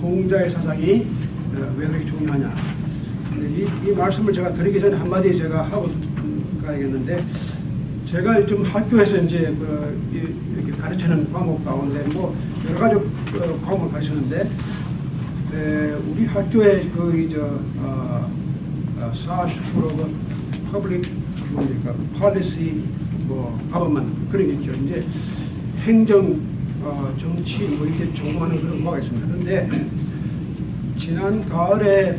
공자의 사상이 왜 그렇게 중요하냐. 이 말씀을 제가 드리기 전에 한마디 제가 하고 가야겠는데, 제가 좀 학교에서 이제 이렇게 가르치는 과목 가운데 뭐 여러 가지 과목을 가르치는데, 우리 학교에 사슈프로 퍼블릭 뭡니까 policy 뭐 가버먼트 그런 게 있죠. 이제 행정 정치 뭐 이렇게 전공하는 그런 과가 있습니다. 그런데 지난 가을에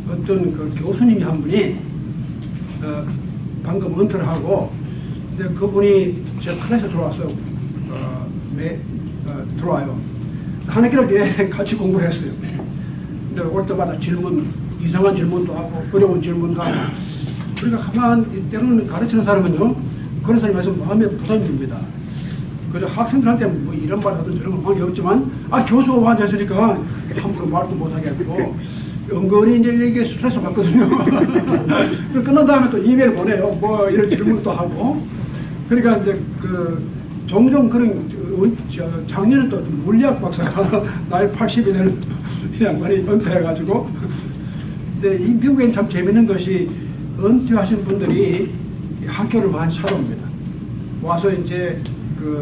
어떤 그 교수님이 한 분이 방금 은퇴를 하고, 근데 그분이 제 클래스에 들어왔어요. 들어와요. 한 학기를 같이 공부를 했어요. 근데 올 때마다 이상한 질문도 하고 어려운 질문도 하고. 그러니까 가만 때로는 가르치는 사람은요, 그런 사람이 있으면 마음에 부담이 됩니다. 그래서 학생들한테 뭐 이런 말 하든 저런 건 관계없지만, 교수가 앉아있으니까 함부로 말도 못하게 하고, 은근히 이제 이게 스트레스 받거든요. 끝난 다음에 또 이메일 보내요. 뭐 이런 질문도 하고. 그러니까 이제 종종 그런, 작년에 또 물리학 박사가 나이 80이 되는 양반이 은퇴해가지고. 근데 이 미국엔 참 재밌는 것이, 은퇴하신 분들이 학교를 많이 찾아옵니다. 와서 이제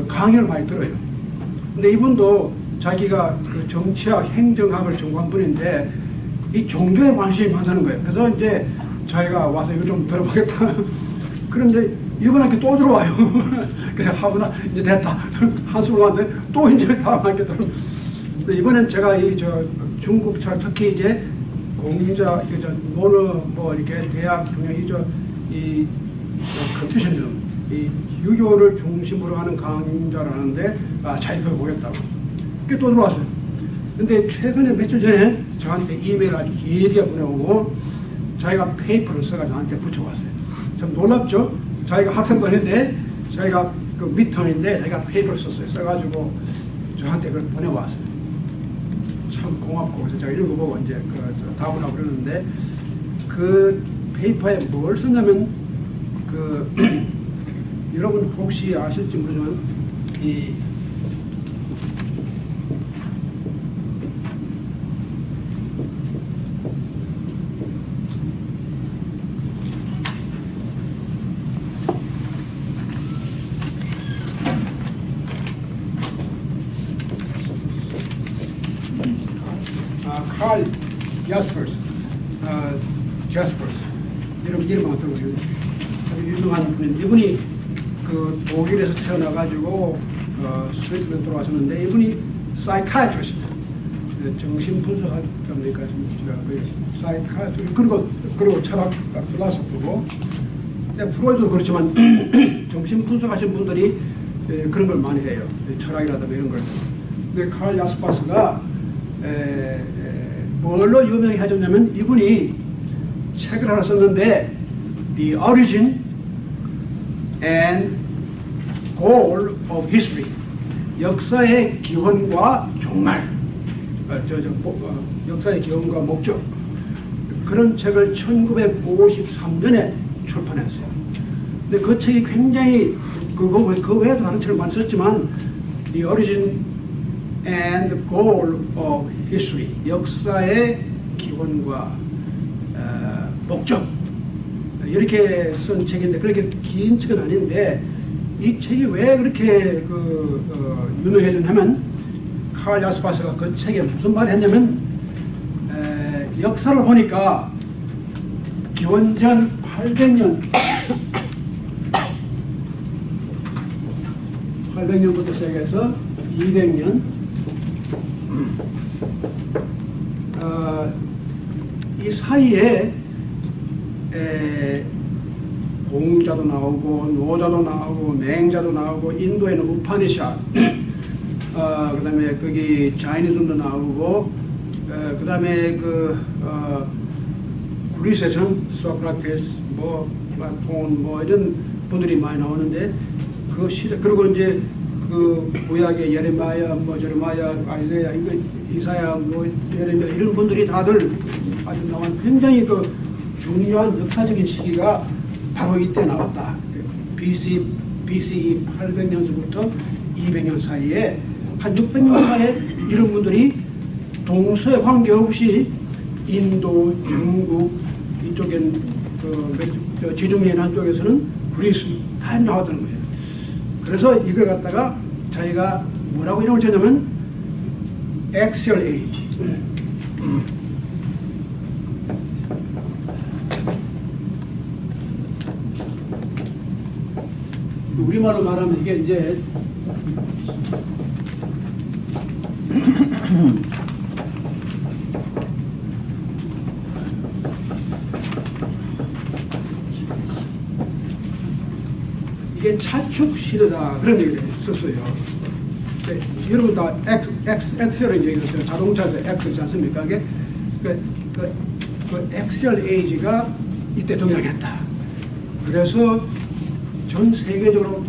강의를 많이 들어요. 근데 이분도 자기가 정치학, 행정학을 전공한 분인데, 이 종교에 관심이 많다는 거예요. 그래서 이제 자기가 와서 이거 좀 들어보겠다. 그런데 이번 학기 또 들어와요. 그래서 하구나, 이제 됐다. 한숨을 하는데 또 이제 다음 학기 들어. 근데 이번엔 제가 중국 특히 이제 공자, 뭐 이렇게 대학 경영 이 컨퓨셔니즘, 이 유교를 중심으로 하는 강좌라는데, 자기가 보겠다고. 그게 또 들어왔어요. 근데 최근에 며칠 전에 저한테 이메일 아주 길게 보내오고, 자기가 페이퍼를 써가지고 저한테 붙여왔어요. 참 놀랍죠? 자기가 학생도 아닌데, 자기가 미턴인데, 자기가 페이퍼를 썼어요. 써가지고 저한테 그걸 보내왔어요. 참 고맙고, 그래서 제가 읽어보고 이제 답을 하고 그러는데, 그 페이퍼에 뭘 썼냐면, 여러분 혹시 아실지 모르지만, 칼 야스퍼스 이름 안 들어보세요. 아주 유명한 분인데, 이분이 독일에서 태어나가지고 스위스랜드 들어왔었는데, 이분이 사이카이트리스트, 정신분석학자입니까? 사이카이트리스트, 그리고 철학가, 필라소프고. 근데 프로이드도 그렇지만 정신분석하신 분들이 그런 걸 많이 해요. 철학이라든가 이런 걸. 근데 칼 야스퍼스가 뭘로 유명해졌냐면, 이분이 책을 하나 썼는데, The Origin and Goal of History, 역사의 기원과 종말, 역사의 기원과 목적, 그런 책을 1953년에 출판했어요. 근데 그 책이 굉장히, 그 외에도 다른 책을 많이 썼지만, The Origin and Goal of History, 역사의 기원과 목적, 이렇게 쓴 책인데, 그렇게 긴 책은 아닌데, 이 책이 왜 그렇게 유명해졌냐면, 칼 야스퍼스가 그 책에 무슨 말을 했냐면, 역사를 보니까 기원전 800년부터 시작해서 200년, 이 사이에 공자도 나오고 노자도 나오고 맹자도 나오고, 인도에는 우파니샷, 그 다음에 거기 자이니즘도 나오고, 그 다음에 그리스에서는 소크라테스, 뭐 플라톤, 뭐 이런 분들이 많이 나오는데, 그 시대, 그리고 이제 구약의 예레미야, 뭐 제레미야, 이사야, 뭐 예레미야, 이런 분들이 다들 아주 나온 굉장히 중요한 역사적인 시기가 바로 이때 나왔다. BCE 800년서부터 200년 사이에, 한 600년 사이에 이런 분들이 동서에 관계없이 인도, 중국 이쪽엔 지중해 쪽에서는 그리스 다 나왔다는 거예요. 그래서 이걸 갖다가 자기가 뭐라고 이름을 지었냐면 엑셀 에이지. 우리말로 말하면 이게 이제 이게 차축 시대다 그런 얘기를 썼어요. 네, 여러분 다 엑셀을 얘기했어요. 자동차도 엑셀이지 않습니까? 이게 그 엑셀 에이지가 이때 등장했다. 그래서 전 세계적으로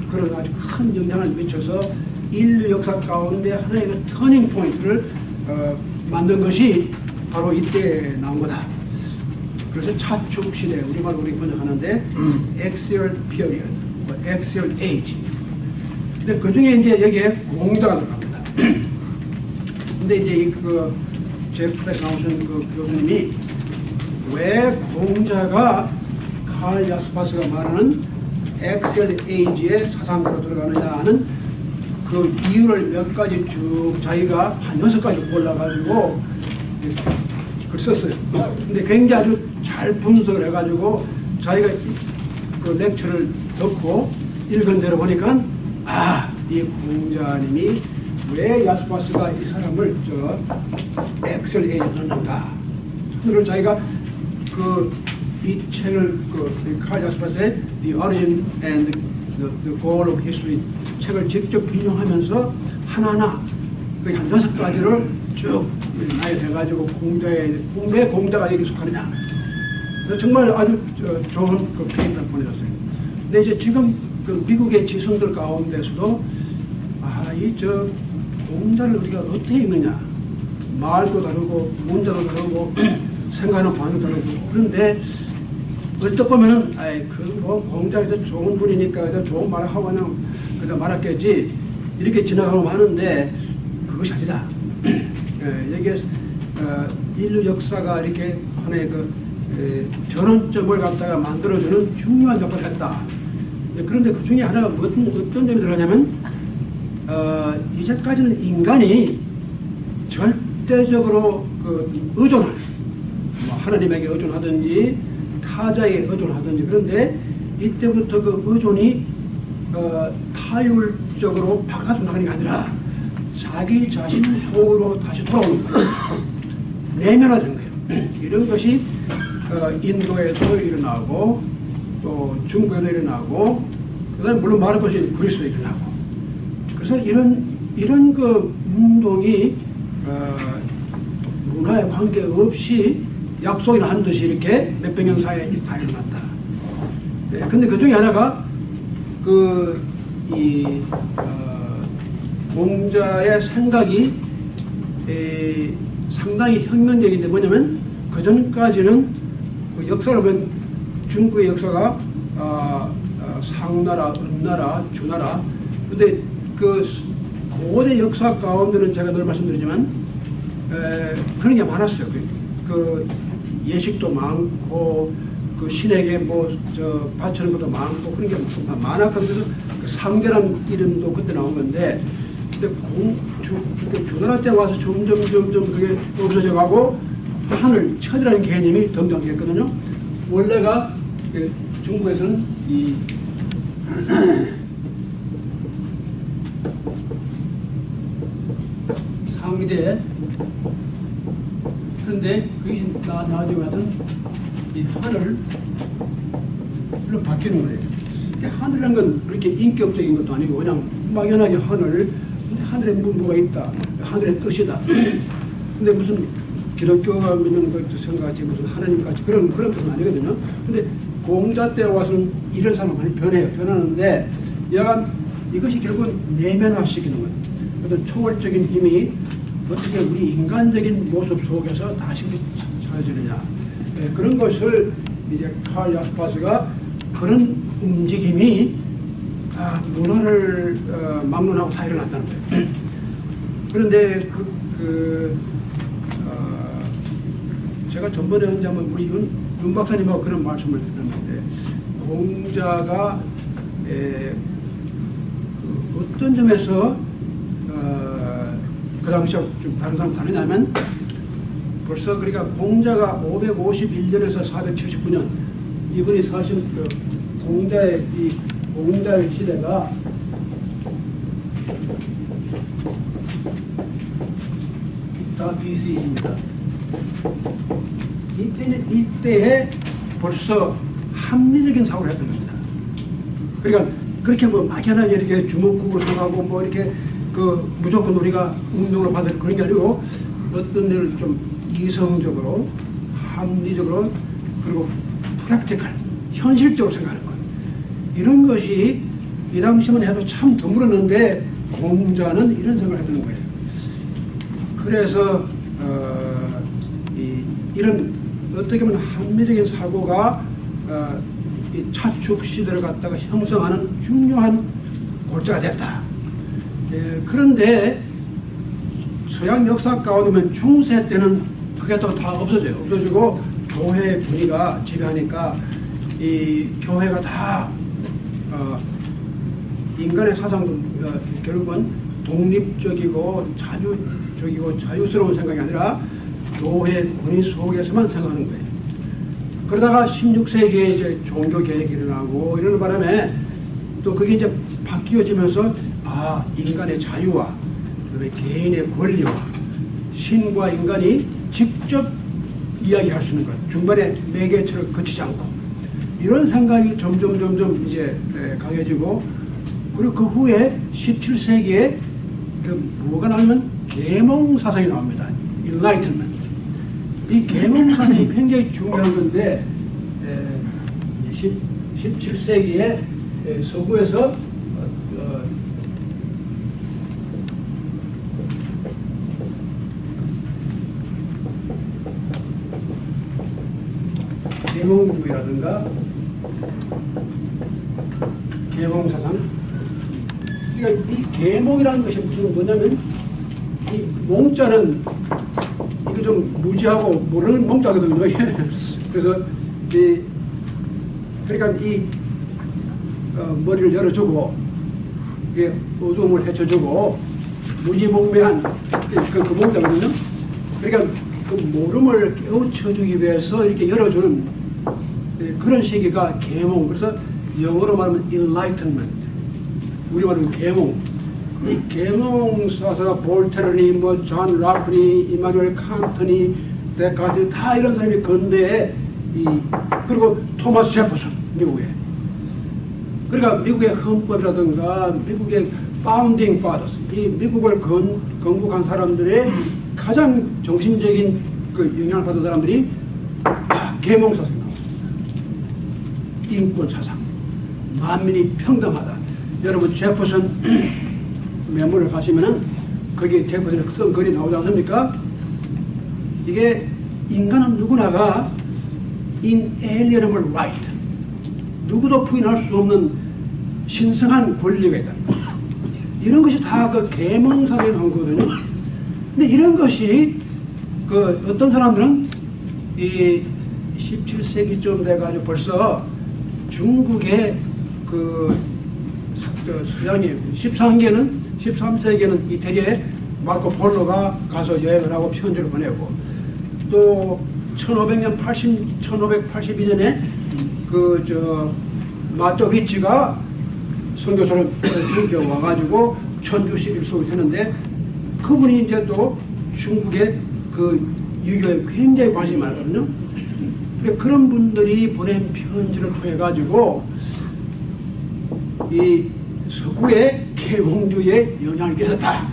그런 아주 큰 영향을 미쳐서 인류 역사 가운데 하나의 그 터닝 포인트를 만든 것이 바로 이때 나온 거다. 그래서 차축 시대, 우리말로 우리 번역하는데 엑셀 피어리언, 엑셀 에이지. 근데 그 중에 이제 여기에 공자가 들어갑니다. 근데 이제 제 프레스 나오신 그 교수님이 왜 공자가 칼 야스파스가 말하는 엑셀 에이지의 사상가로 들어가느냐 하는 그 이유를 몇 가지 쭉 자기가 한 6가지 골라가지고 글 썼어요. 근데 굉장히 아주 잘 분석을 해가지고 자기가 그 렉처를 듣고 읽은 대로 보니까 이 공자님이 왜 야스파스가 이 사람을 엑셀 에이지에 넣는가. 그걸 자기가 이 책을 칼 야스파스의 The Origin and the Goal of History 책을 직접 인용하면서 하나하나 한 6가지를 쭉 나열해가지고 왜 공자가 여기 속하느냐. 정말 아주 좋은 그 페이퍼를 보내줬어요. 근데 이제 지금 그 미국의 지성들 가운데서도 공자를 우리가 어떻게 읽느냐. 말도 다르고 문자도 다르고 생각하는 방향도 다르고 그런데 얼핏 보면은 공자가 좋은 분이니까 좋은 말을 하고 그냥 말았겠지 이렇게 지나가고 마는데 그것이 아니다. 여기에 인류 역사가 이렇게 하나의 전환점을 갖다가 만들어주는 중요한 역할을 했다. 그런데 그 중에 하나가 어떤 점이 들어가냐면 이제까지는 인간이 절대적으로 의존할 하나님에게 의존하든지 타자에 의존하든지 그런데 이때부터 그 의존이 타율적으로 바깥으로 나가는 게 아니라 자기 자신 속으로 다시 돌아오는 거예요. 내면화되는 거예요. 이런 것이 인도에도 일어나고 또 중국에도 일어나고 그다음에 물론 말할 것이 그리스도 일어나고 그래서 이런 그 운동이 문화에 관계없이 약속이나 한 듯이 이렇게 몇백 년 사이에 다 일어났다. 근데 그 중에 하나가 공자의 생각이 상당히 혁명적인데 뭐냐면 그 전까지는 그 역사를 보면 중국의 역사가 상나라, 은나라, 주나라 근데 그 고대 역사 가운데는 제가 늘 말씀드리지만 그런 게 많았어요. 그 예식도 많고 그 신에게 바치는 것도 많고 그런 게 많았거든요. 그 상제라는 이름도 그때 나온 건데 근데 주나라 때 와서 점점 그게 없어져 가고 하늘, 천이라는 개념이 등장했거든요. 원래가 중국에서는 이 상제 그런데 그게 나중에 와서는 이 하늘로 바뀌는 거예요. 하늘이라는 건 그렇게 인격적인 것도 아니고 그냥 막연하게 하늘, 근데 하늘에 뭐가 있다, 하늘의 뜻이다. 근데 무슨 기독교가 믿는 것같이 무슨 하나님같이 그런 뜻은 아니거든요. 근데 공자 때 와서는 이런 사람은 많이 변하는데 여간 이것이 결국은 내면화시키는 거예요. 어떤 초월적인 힘이 어떻게 우리 인간적인 모습 속에서 다시 찾아지느냐. 그런 것을 이제 칼 야스파스가 그런 움직임이 문화를 막론하고 다 일어났다는 거예요. 그런데 제가 전번에 언제 한번 우리 윤 박사님하고 그런 말씀을 드렸는데, 공자가 그 어떤 점에서 그 당시에 좀 다른 사람 다르냐면, 벌써 그러니까 공자가 551년에서 479년, 이분이 사실 그 공자의 시대가 다 BC입니다. 이때에 벌써 합리적인 사고를 했던 겁니다. 그러니까 그렇게 뭐 막연하게 이렇게 주먹구구 서가고 뭐 이렇게 그 무조건 우리가 운동으로 받을 그런 게 아니고, 어떤 일을 좀 이성적으로, 합리적으로, 그리고 프랙티컬, 현실적으로 생각하는 것. 이런 것이 이 당시만 해도 참 드물었는데, 공자는 이런 생각을 했던 거예요. 그래서 이런 어떻게 보면 합리적인 사고가 이 차축 시대를 갖다가 형성하는 중요한 골자가 됐다. 그런데 서양 역사 가운데면 중세 때는 그게 또 다 없어져요. 없어지고 교회 분위기가 지배하니까 이 교회가 다 인간의 사상도 결국은 독립적이고 자주적이고 자유스러운 생각이 아니라 교회 권위 속에서만 생각하는 거예요. 그러다가 16세기에 이제 종교 개혁이 일어나고 이러는 바람에 또 그게 이제 바뀌어지면서 인간의 자유와 그다음에 개인의 권리와 신과 인간이 직접 이야기할 수 있는 것, 중간에 매개체를 거치지 않고, 이런 생각이 점점 이제 강해지고, 그리고 그 후에 17세기에 뭐가 나오면 계몽 사상이 나옵니다. Enlightenment. 이 계몽 사상이 굉장히 중요한 건데, 17세기에 서구에서 계몽주의라든가 계몽사상, 그러니까 이 계몽이라는 것이 무슨 뭐냐면, 이 몽자는 이거 좀 무지하고 모르는 몽자거든요. 그래서 그러니까 머리를 열어주고 어둠을 헤쳐주고 무지몽매한 그 몽자거든요. 그러니까 그 모름을 깨우쳐주기 위해서 이렇게 열어주는 그런 시기가 계몽. 그래서 영어로 말하면 enlightenment, 우리 말하면 계몽. 이 계몽 사사가 볼테르니, 뭐 존 락니, 이마누엘 칸트니, 데카르트, 다 이런 사람이 건대에 그리고 토마스 제퍼슨, 미국에. 그러니까 미국의 헌법이라든가 미국의 파운딩 파더스, 이 미국을 건국한 사람들의 가장 정신적인 그 영향을 받은 사람들이 계몽 사상이 나왔습니다. 인권 사상, 만민이 평등하다. 여러분 제퍼슨 메모를 가시면은 거기에 제퍼슨의 쓴 글이 나오지 않습니까? 이게 인간은 누구나가 inalienable right, 누구도 부인할 수 없는 신성한 권리가 있다. 이런 것이 다 그 계몽 사상에 나온 거거든요. 근데 이런 것이 그 어떤 사람들은 이 17세기쯤 돼가지고 벌써 중국의 그 서양이 13세기에는 이태리에 마르코 폴로가 가서 여행을 하고 편지를 보내고, 또 1582년에 마토비치가 선교사를 중국에 와가지고 천주 11속을 했는데, 그분이 이제 또 중국의 그 유교에 굉장히 관심이 많거든요. 그런 분들이 보낸 편지를 통해 가지고 이 서구의 계몽주의에 영향을 끼쳤다.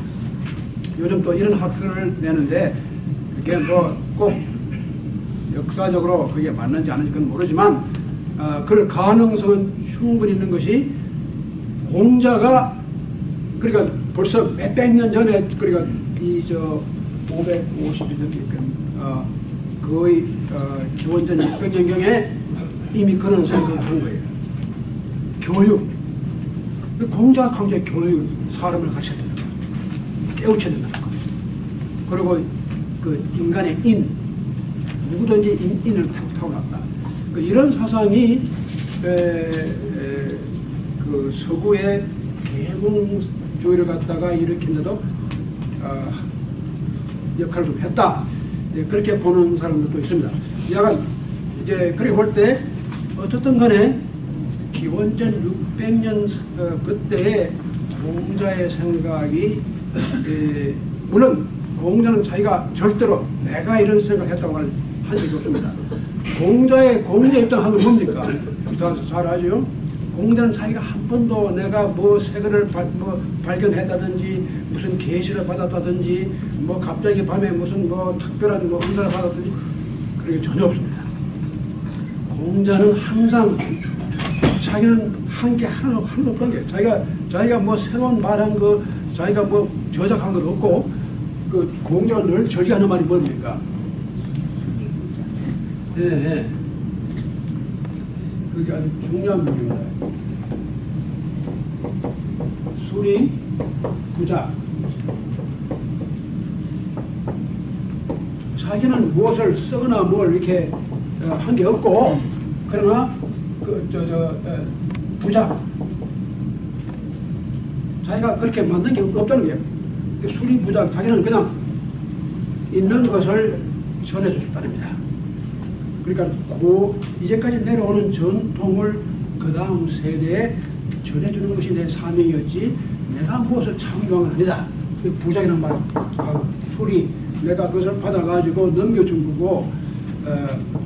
요즘 또 이런 학설을 내는데, 그게 뭐 꼭 역사적으로 그게 맞는지 안 맞는지 그건 모르지만, 그럴 가능성은 충분히 있는 것이, 공자가 그러니까 벌써 몇백 년 전에, 그러니까 551년 거의 기원전 600년경에 이미 그런 생각을 한 거예요. 교육. 공자가 강조해 교육, 사람을 가르쳐야 된다. 깨우쳐야 된다는 거. 그리고 그 인간의 누구든지 인을 타고났다. 이런 사상이 그 서구의 계몽주의를 갖다가 일으키는데도 역할을 좀 했다. 그렇게 보는 사람들도 있습니다. 약간 이제 그렇게 볼 때 어쨌든 간에 기원전 600년 그때의 공자의 생각이 물론 공자는 자기가 절대로 내가 이런 생각을 했다고 한 적이 없습니다. 공자 입장하면 뭡니까? 잘 아죠? 공자는 자기가 한 번도 내가 뭐 세계를 발견했다든지 무슨 계시를 받았다든지 뭐 갑자기 밤에 무슨 뭐 특별한 뭐 은사를 받았든지 그런 게 전혀 없습니다. 공자는 항상 자기는 한 게 하나도 없던 게 자기가 뭐 새로운 말한 거 자기가 뭐 저작한 건 없고 그 공자가 늘 절개하는 말이 뭡니까? 예. 그게 아주 중요한 부분입니다. 수리, 부자. 자기는 무엇을 쓰거나 뭘 이렇게 한 게 없고, 그러나 부자. 자기가 그렇게 만든 게 없다는 게 수리, 부자. 자기는 그냥 있는 것을 전해줬다랍니다. 그러니까 이제까지 내려오는 전통을 그 다음 세대에 전해주는 것이 내 사명이었지 내가 무엇을 창조한 건 아니다. 부자이라는 말, 소리 내가 그것을 받아가지고 넘겨준 거고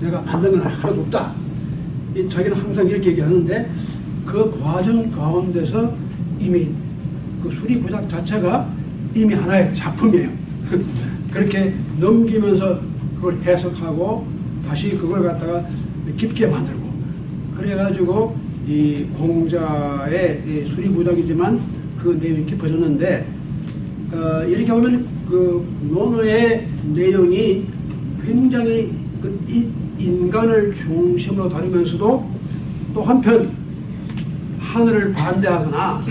내가 만든 건 하나도 없다. 자기는 항상 이렇게 얘기하는데 그 과정 가운데서 이미 그 수리 부작 자체가 이미 하나의 작품이에요. 그렇게 넘기면서 그걸 해석하고 다시 그걸 갖다가 깊게 만들고 그래가지고 이 공자의 수리부작이지만 그 내용이 깊어졌는데 이렇게 보면 그 논어의 내용이 굉장히 그 인간을 중심으로 다루면서도 또 한편 하늘을 반대하거나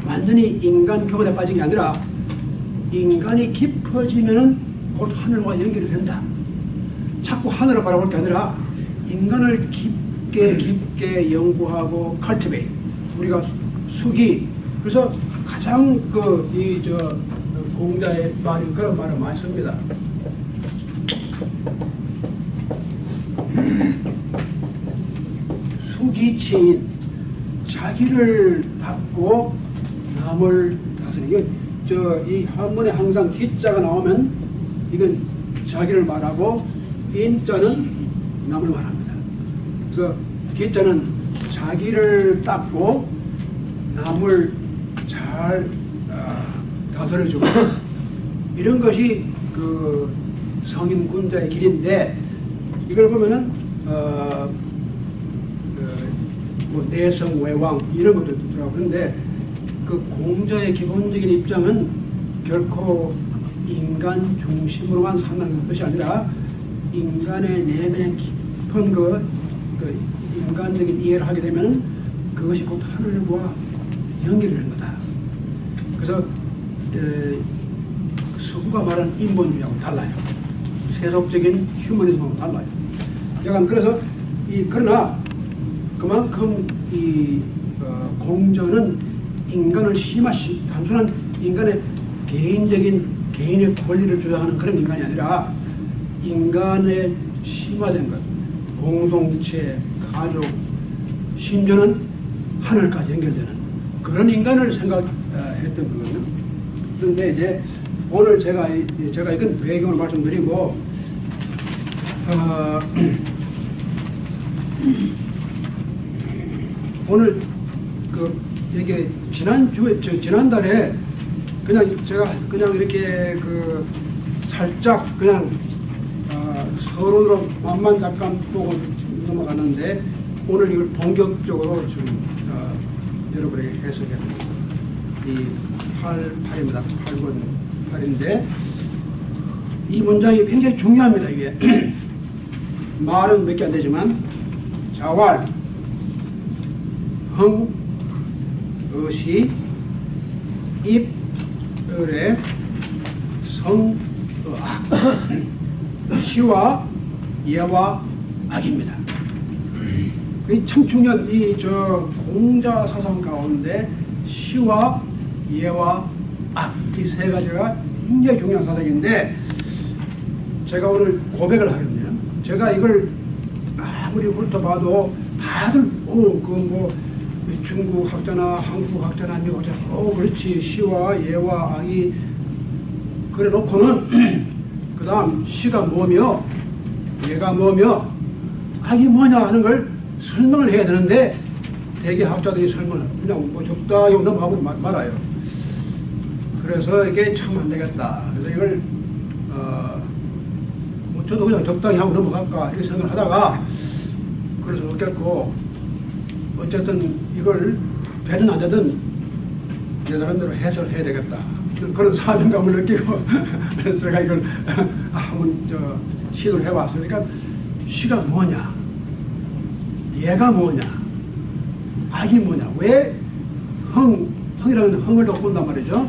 완전히 인간 격언에 빠진 게 아니라 인간이 깊어지면은 곧 하늘과 연결이 된다. 자꾸 하늘을 바라볼 게 아니라 인간을 깊게 연구하고 cultivate 우리가 수기 그래서 가장 공자의 말이 그런 말을 많이 씁니다. 수기치인 자기를 닦고 남을 다스리는 이 한문에 항상 기자가 나오면 이건 자기를 말하고 인자는 남을 말합니다. 그래서 기자는 자기를 닦고 남을 잘 다스려주고 이런 것이 그 성인군자의 길인데 이걸 보면은 뭐 내성 외왕 이런 것도 있더라고요. 그런데 그 공자의 기본적인 입장은 결코 인간 중심으로만 산다는 것이 아니라 인간의 내면의 깊은 그 인간적인 이해를 하게 되면 그것이 곧 하늘과 연결이 되는 거다. 그래서 서구가 말하는 인본주의하고 달라요. 세속적인 휴머니즘하고 달라요. 약간 그래서 그러나 그만큼 공자는 인간을 단순한 인간의 개인의 권리를 주장하는 그런 인간이 아니라 인간의 심화된 것, 공동체, 가족, 심지어는 하늘까지 연결되는 그런 인간을 생각했던 거거든요. 그런데 이제 오늘 제가 이건 배경을 말씀드리고 오늘 이게 지난달에 제가 그냥 이렇게 살짝 그냥 서론으로 맛만 잠깐 보고 넘어가는데 오늘 이걸 본격적으로 좀 여러분에게 해석해드립니다. 이 8입니다. 8번 8인데 이 문장이 굉장히 중요합니다. 이게 말은 몇 개 안 되지만 자활, 흥, 의시, 입, 을에, 성, 의악 시와 예와 악입니다. 참 중요한 이 공자 사상 가운데 시와 예와 악 이 세 가지가 굉장히 중요한 사상인데 제가 오늘 고백을 하겠네요. 제가 이걸 아무리 훑어봐도 다들 중국 학자나 한국 학자나 미국 학자나 그렇지 시와 예와 악이 그래 놓고는 그 다음 시가 뭐며 예가 뭐며 악이 뭐냐 하는 걸 설명을 해야 되는데 대개 학자들이 설명을 그냥 적당히 넘어가고 말아요. 그래서 이게 참 안 되겠다. 그래서 이걸 저도 그냥 적당히 하고 넘어갈까 이렇게 생각을 하다가 그래서 없겠고 어쨌든 이걸 되든 안 되든 내 나름대로 해석을 해야 되겠다. 그런 사명감을 느끼고 그래서 제가 이걸 한번 시도를 해봤어요. 그러니까 시가 뭐냐, 예가 뭐냐, 악이 뭐냐, 왜 흥이라는 흥을 돋군단 말이죠.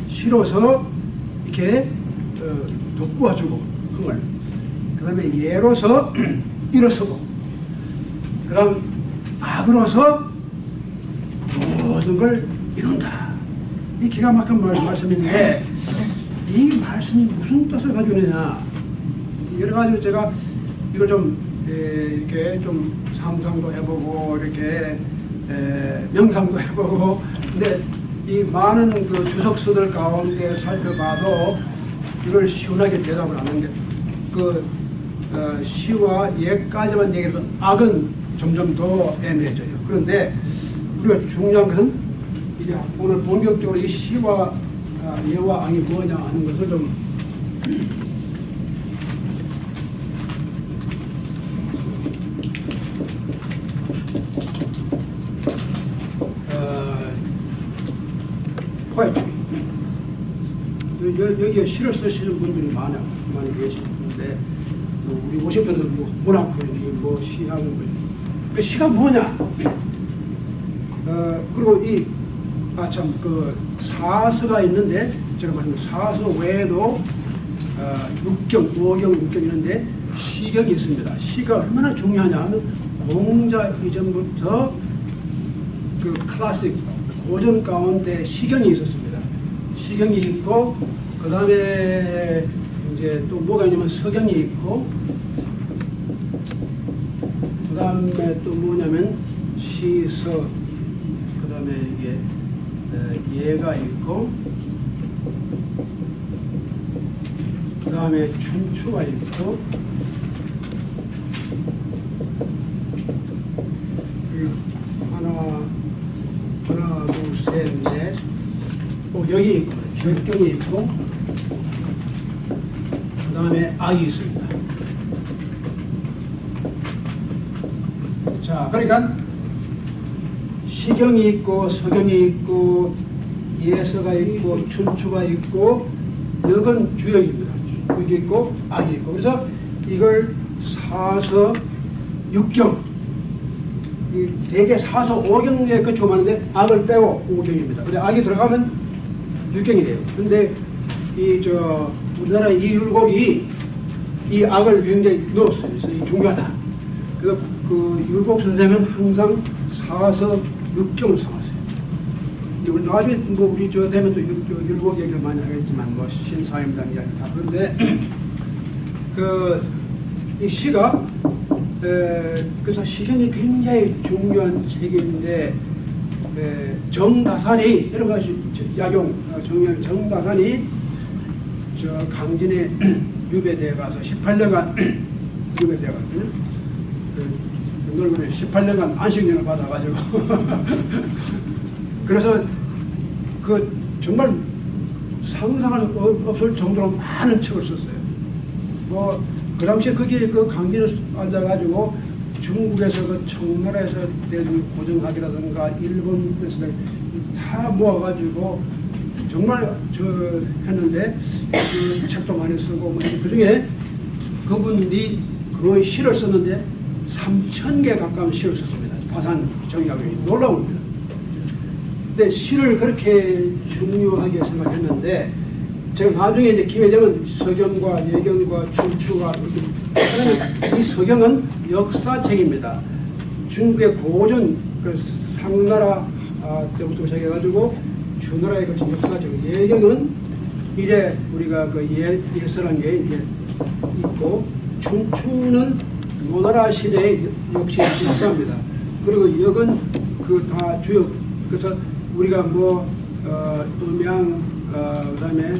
시로서 이렇게 돋구어주고 흥을, 그 다음에 예로서 일어서고, 그 다음 악으로서 모든 걸 이룬다. 이 기가 막힌 말씀인데 이 말씀이 무슨 뜻을 가지고 있느냐, 여러 가지 제가 이걸 좀 이렇게 좀 상상도 해보고 이렇게 명상도 해보고, 근데 이 많은 그 주석서들 가운데 살펴봐도 이걸 시원하게 대답을 하는 게 시와 예까지만 얘기해서 악은 점점 더 애매해져요. 그런데 우리가 중요한 것은 이제 오늘 본격적으로 이 시와 예와 악이 뭐냐 하는 것을 좀 포에트리. 여기에 시를 쓰시는 분들이 많이 계시는데 우리 워싱턴에도 문학부인이 시하는 시가 뭐냐? 그리고 사서가 있는데 제가 말씀드린 사서 외에도 6경, 5경, 6경 있는데 시경이 있습니다. 시가 얼마나 중요하냐 하면 공자 이전부터 그 클래식 고전 가운데 시경이 있었습니다. 시경이 있고 그 다음에 이제 또 뭐가 있냐면 서경이 있고 그 다음에 또 뭐냐면 시서, 그 다음에 이게 예가 있고 그 다음에 춘추가 있고 하나, 둘, 셋, 넷. 여기 있고, 절경이 있고, 그 다음에 악이 있습니다. 자, 그러니까 시경이 있고, 서경이 있고, 예서가 있고, 춘추가 있고, 역은 주역입니다. 여기 있고, 악이 있고. 그래서 이걸 사서, 육경, 대개 사서 5경에 거쳐가는데 악을 빼고 5경입니다. 근데 악이 들어가면 6경이 돼요. 근데 우리나라 이 율곡이 이 악을 굉장히 넣었어요. 그래서 중요하다. 그래서 그 율곡 선생은 항상 사서 6경을 삼았어요. 우리 나중에 우리 되면 또 율곡 얘기를 많이 하겠지만 신사임당 이야기 다. 그런데 이 시가 그래서 시경이 굉장히 중요한 책인데 정다산이 여러 가지 정다산이 강진에 유배대에 가서 18년간 유배대에 갔거든요. 넓은 18년간 안식년을 받아가지고 그래서 정말 상상할 수 없을 정도로 많은 책을 썼어요. 그 당시에 거기에 강진에 앉아가지고 중국에서 청나라에서 대중 고정학이라든가 일본에서 다 모아가지고 정말 했는데 책도 많이 쓰고 그 중에 그분이 거의 시를 썼는데 3,000개 가까운 시를 썼습니다. 다산 정약이 놀라운 겁니다. 근데 시를 그렇게 중요하게 생각했는데 제가 나중에 이제 기회 되면 서경과 예경과 춘추가 이 서경은 역사책입니다. 중국의 고전 그 상나라 때부터 시작해가지고 주나라에 거친 역사책. 예경은 이제 우리가 그 예서란 게 이제 있고, 춘추는 노나라 시대의 역시 역사입니다. 그리고 역은 그 다 주역. 그래서 우리가 뭐 음양 그다음에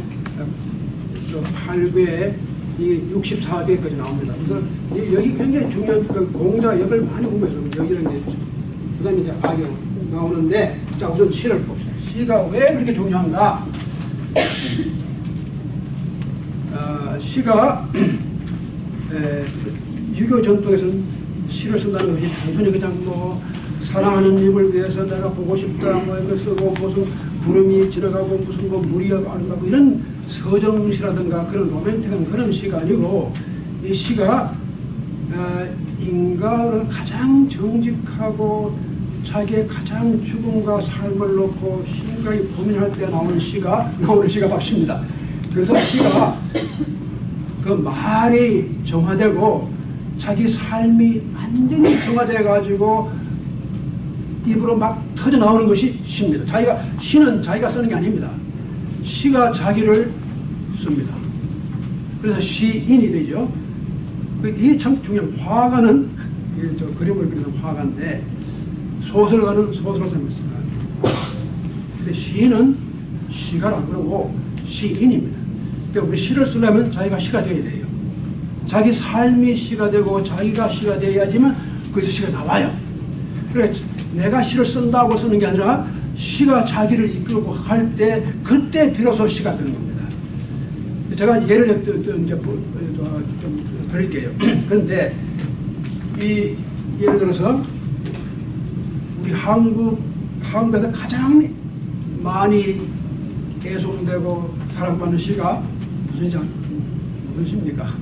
또 8배, 이 64배까지 나옵니다. 그래서 여기 굉장히 중요한 그 공자 역을 많이 보면서 여기는 이제 그다음에 이제 악역 나오는데, 자 우선 시를 봅시다. 시가 왜 그렇게 중요한가? 시가 유교 전통에서는 시를 쓴다는 것이 단순히 그냥 뭐 사랑하는 입을 위해서 내가 보고 싶다 뭐 이걸 쓰고 무슨 구름이 지나가고 무슨 뭐 물이 아름다고 이런 서정시라든가 그런 로맨틱한 그런 시가 아니고, 이 시가 인간을 가장 정직하고 자기의 가장 죽음과 삶을 놓고 심각히 고민할 때 나오는 시가 바로 시입니다. 그래서 시가 그 말이 정화되고 자기 삶이 완전히 정화되어 가지고 입으로 막 터져 나오는 것이 시입니다. 시는 자기가 쓰는 게 아닙니다. 시가 자기를 씁니다. 그래서 시인이 되죠. 이게 참 중요한, 화가는 저 그림을 그리는 화가인데, 소설가는 소설을 씁니다. 근데 시인은 시가 안 그러고 시인입니다. 그러니까 우리 시를 쓰려면 자기가 시가 되어야 돼요. 자기 삶이 시가 되고 자기가 시가 되어야지만 거기서 시가 나와요. 그러니까 내가 시를 쓴다고 쓰는 게 아니라 시가 자기를 이끌고 할 때, 그때 비로소 시가 되는 겁니다. 제가 예를 좀 드릴게요. 그런데 예를 들어서 우리 한국에서 가장 많이 애송되고 사랑받는 시가 무슨 시입니까?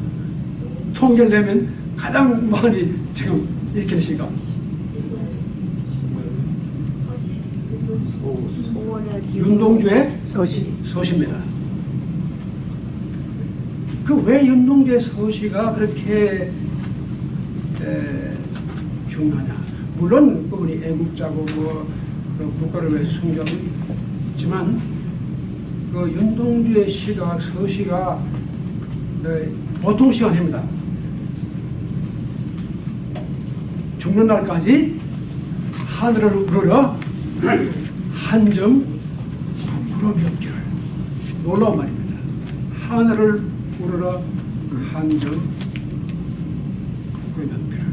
통계를 내면 가장 많이 지금 읽히는 시가 윤동주의 서시입니다. 그 왜 윤동주의 서시가 그렇게 중요하냐? 물론 그분이 애국자고 뭐 국가를 위해서 성장했지만, 그 윤동주의 시가, 서시가 보통 시가 아닙니다. 죽는 날까지 하늘을 우러러 한 점 부끄러움이 없기를. 놀라운 말입니다. 하늘을 우러러 한 점 부끄러움이 없기를.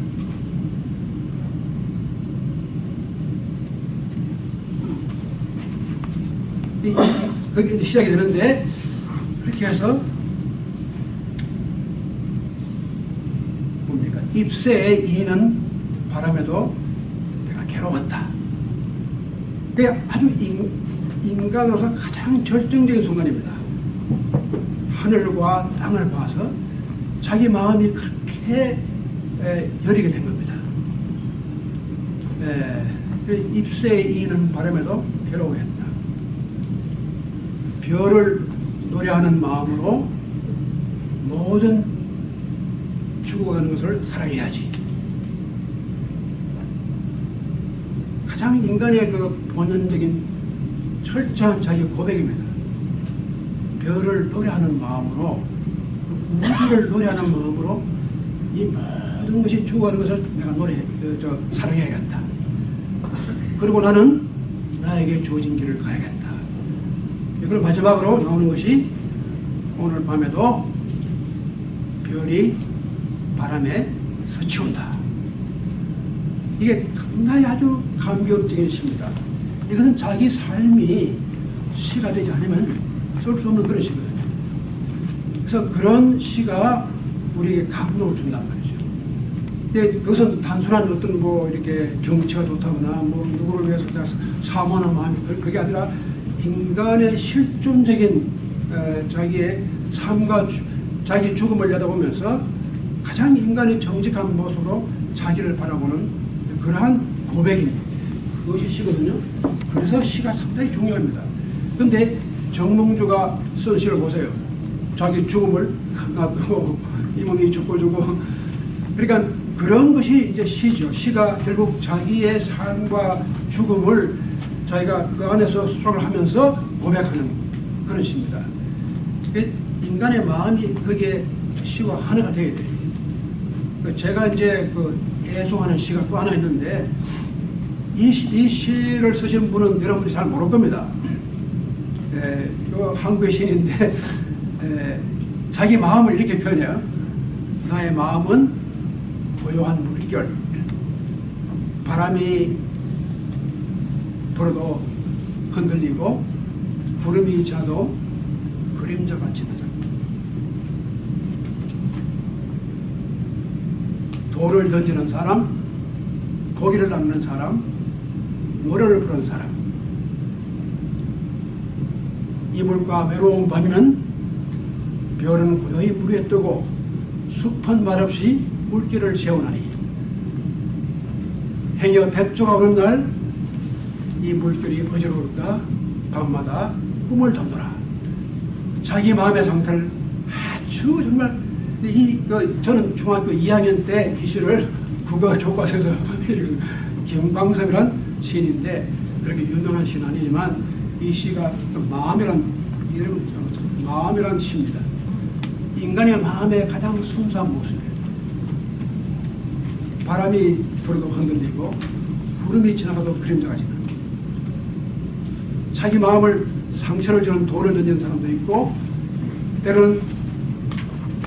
그게 이제 시작이 되는데, 그렇게 해서 뭡니까? 잎새에 이는 바람에도 내가 괴로웠다. 그게 아주 인간으로서 가장 절정적인 순간입니다. 하늘과 땅을 봐서 자기 마음이 그렇게 여리게 된 겁니다. 잎새에 이는 바람에도 괴로워했다. 별을 노래하는 마음으로 모든 죽어가는 것을 사랑해야지. 가장 인간의 그 본연적인 철저한 자기 고백입니다. 별을 노래하는 마음으로, 우주를 노래하는 마음으로 이 모든 것이 죽어가는 것을 내가 사랑해야겠다. 그리고 나는 나에게 주어진 길을 가야겠다. 이걸 마지막으로 나오는 것이 오늘 밤에도 별이 바람에 스치운다. 이게 상당히 아주 감격적인 시입니다. 이것은 자기 삶이 시가 되지 않으면 쓸 수 없는 그런 시거든요. 그래서 그런 시가 우리에게 감동을 준단 말이죠. 근데 그것은 단순한 어떤 뭐 이렇게 경치가 좋다거나 뭐 누구를 위해서 사모하는 마음이, 그게 아니라 인간의 실존적인 자기의 삶과 자기 죽음을 내다보면서 가장 인간의 정직한 모습으로 자기를 바라보는 그러한 고백입니다. 그것이 시거든요. 그래서 시가 상당히 중요합니다. 그런데 정몽주가 쓴 시를 보세요. 자기 죽음을 놔두고 이 몸이 죽고 주고. 그러니까 그런 것이 이제 시죠. 시가 결국 자기의 삶과 죽음을 자기가 그 안에서 수락을 하면서 고백하는 그런 시입니다. 인간의 마음이 그게 시와 하나가 되어야 돼요. 제가 이제 애송하는 시가 또 하나 있는데 이 시를 쓰신 분은 여러분이 잘 모를 겁니다. 한국의 시인인데 자기 마음을 이렇게 표현해요. 나의 마음은 고요한 물결, 바람이 불어도 흔들리고 구름이 지나도 그림자같이 느껴. 돌을 던지는 사람, 고기를 낚는 사람, 노래를 부르는 사람. 이물과 외로운 밤이면 별은 고요히 물 위에 뜨고 숲은 말없이 물길을 세우나니 행여 백조가 오는 날 이 물결이 어지러울까 밤마다 꿈을 덮노라. 자기 마음의 상태를 아주 정말 저는 중학교 2학년 때 이 시를 국어 교과서에서 김광섭이란 시인인데 그렇게 유명한 시는 아니지만 이 시가 마음이란 시입니다. 인간의 마음의 가장 순수한 모습이에요. 바람이 불어도 흔들리고 구름이 지나가도 그림자가 지나. 자기 마음을 상처를 주는 돌을 던지는 사람도 있고 때로는